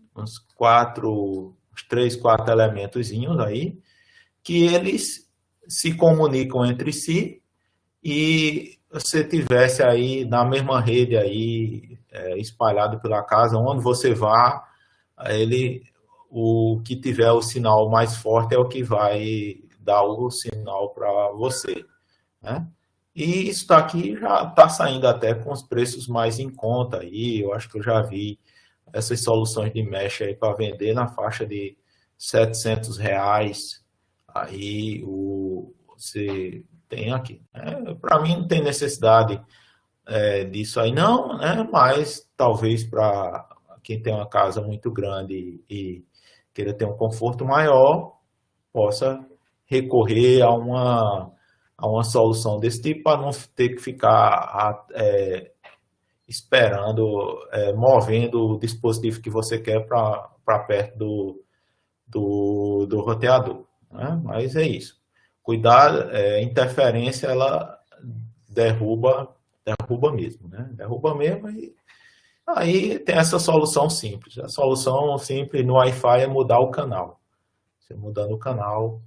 3, 4 elementozinhos aí, que eles se comunicam entre si e você tivesse aí na mesma rede aí, espalhado pela casa, onde você vá, o que tiver o sinal mais forte é o que vai dar o sinal para você, né? E isso daqui já está saindo até com os preços mais em conta aí. Eu acho que eu já vi essas soluções de mesh aí para vender na faixa de R$ 700. Aí você tem aqui. Para mim não tem necessidade disso aí não, né? Mas talvez para quem tem uma casa muito grande e queira ter um conforto maior, possa recorrer a uma solução desse tipo para não ter que ficar esperando, movendo o dispositivo que você quer para perto do roteador, né? Mas é isso. Cuidado, interferência ela derruba mesmo, né? Derruba mesmo e aí tem essa solução simples. A solução simples no Wi-Fi é mudar o canal. Você mudando o canal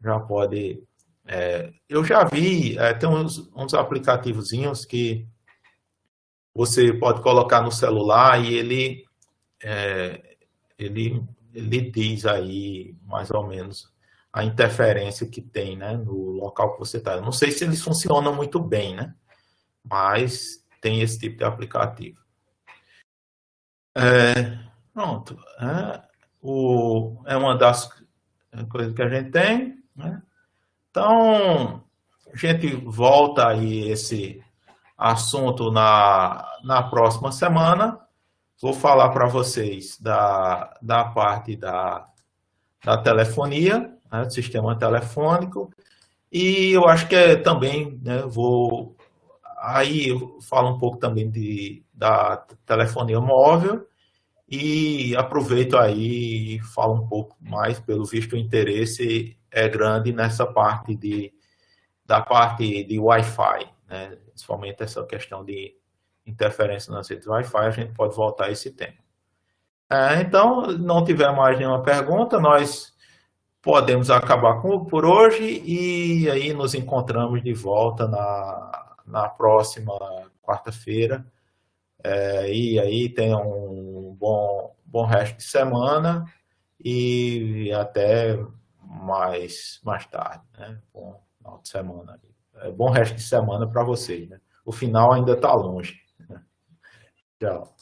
já pode. Eu já vi, tem uns aplicativozinhos que você pode colocar no celular e ele diz aí mais ou menos a interferência que tem, né, no local que você está. Eu não sei se eles funcionam muito bem, né, mas tem esse tipo de aplicativo. Pronto. É uma das coisas que a gente tem, né? Então, a gente volta aí esse assunto na próxima semana. Vou falar para vocês da parte da telefonia, né, do sistema telefônico. E eu acho que também, né, aí eu falo um pouco também da telefonia móvel e aproveito aí e falo um pouco mais, pelo visto o interesse é grande nessa parte da parte de Wi-Fi, né? Principalmente essa questão de interferência nas redes Wi-Fi, a gente pode voltar a esse tema. Então, não tiver mais nenhuma pergunta, nós podemos acabar por hoje e aí nos encontramos de volta na próxima quarta-feira. E aí tenha um bom resto de semana e até mais tarde, né? Bom final de semana. Bom resto de semana para vocês, né? O final ainda está longe. Tchau.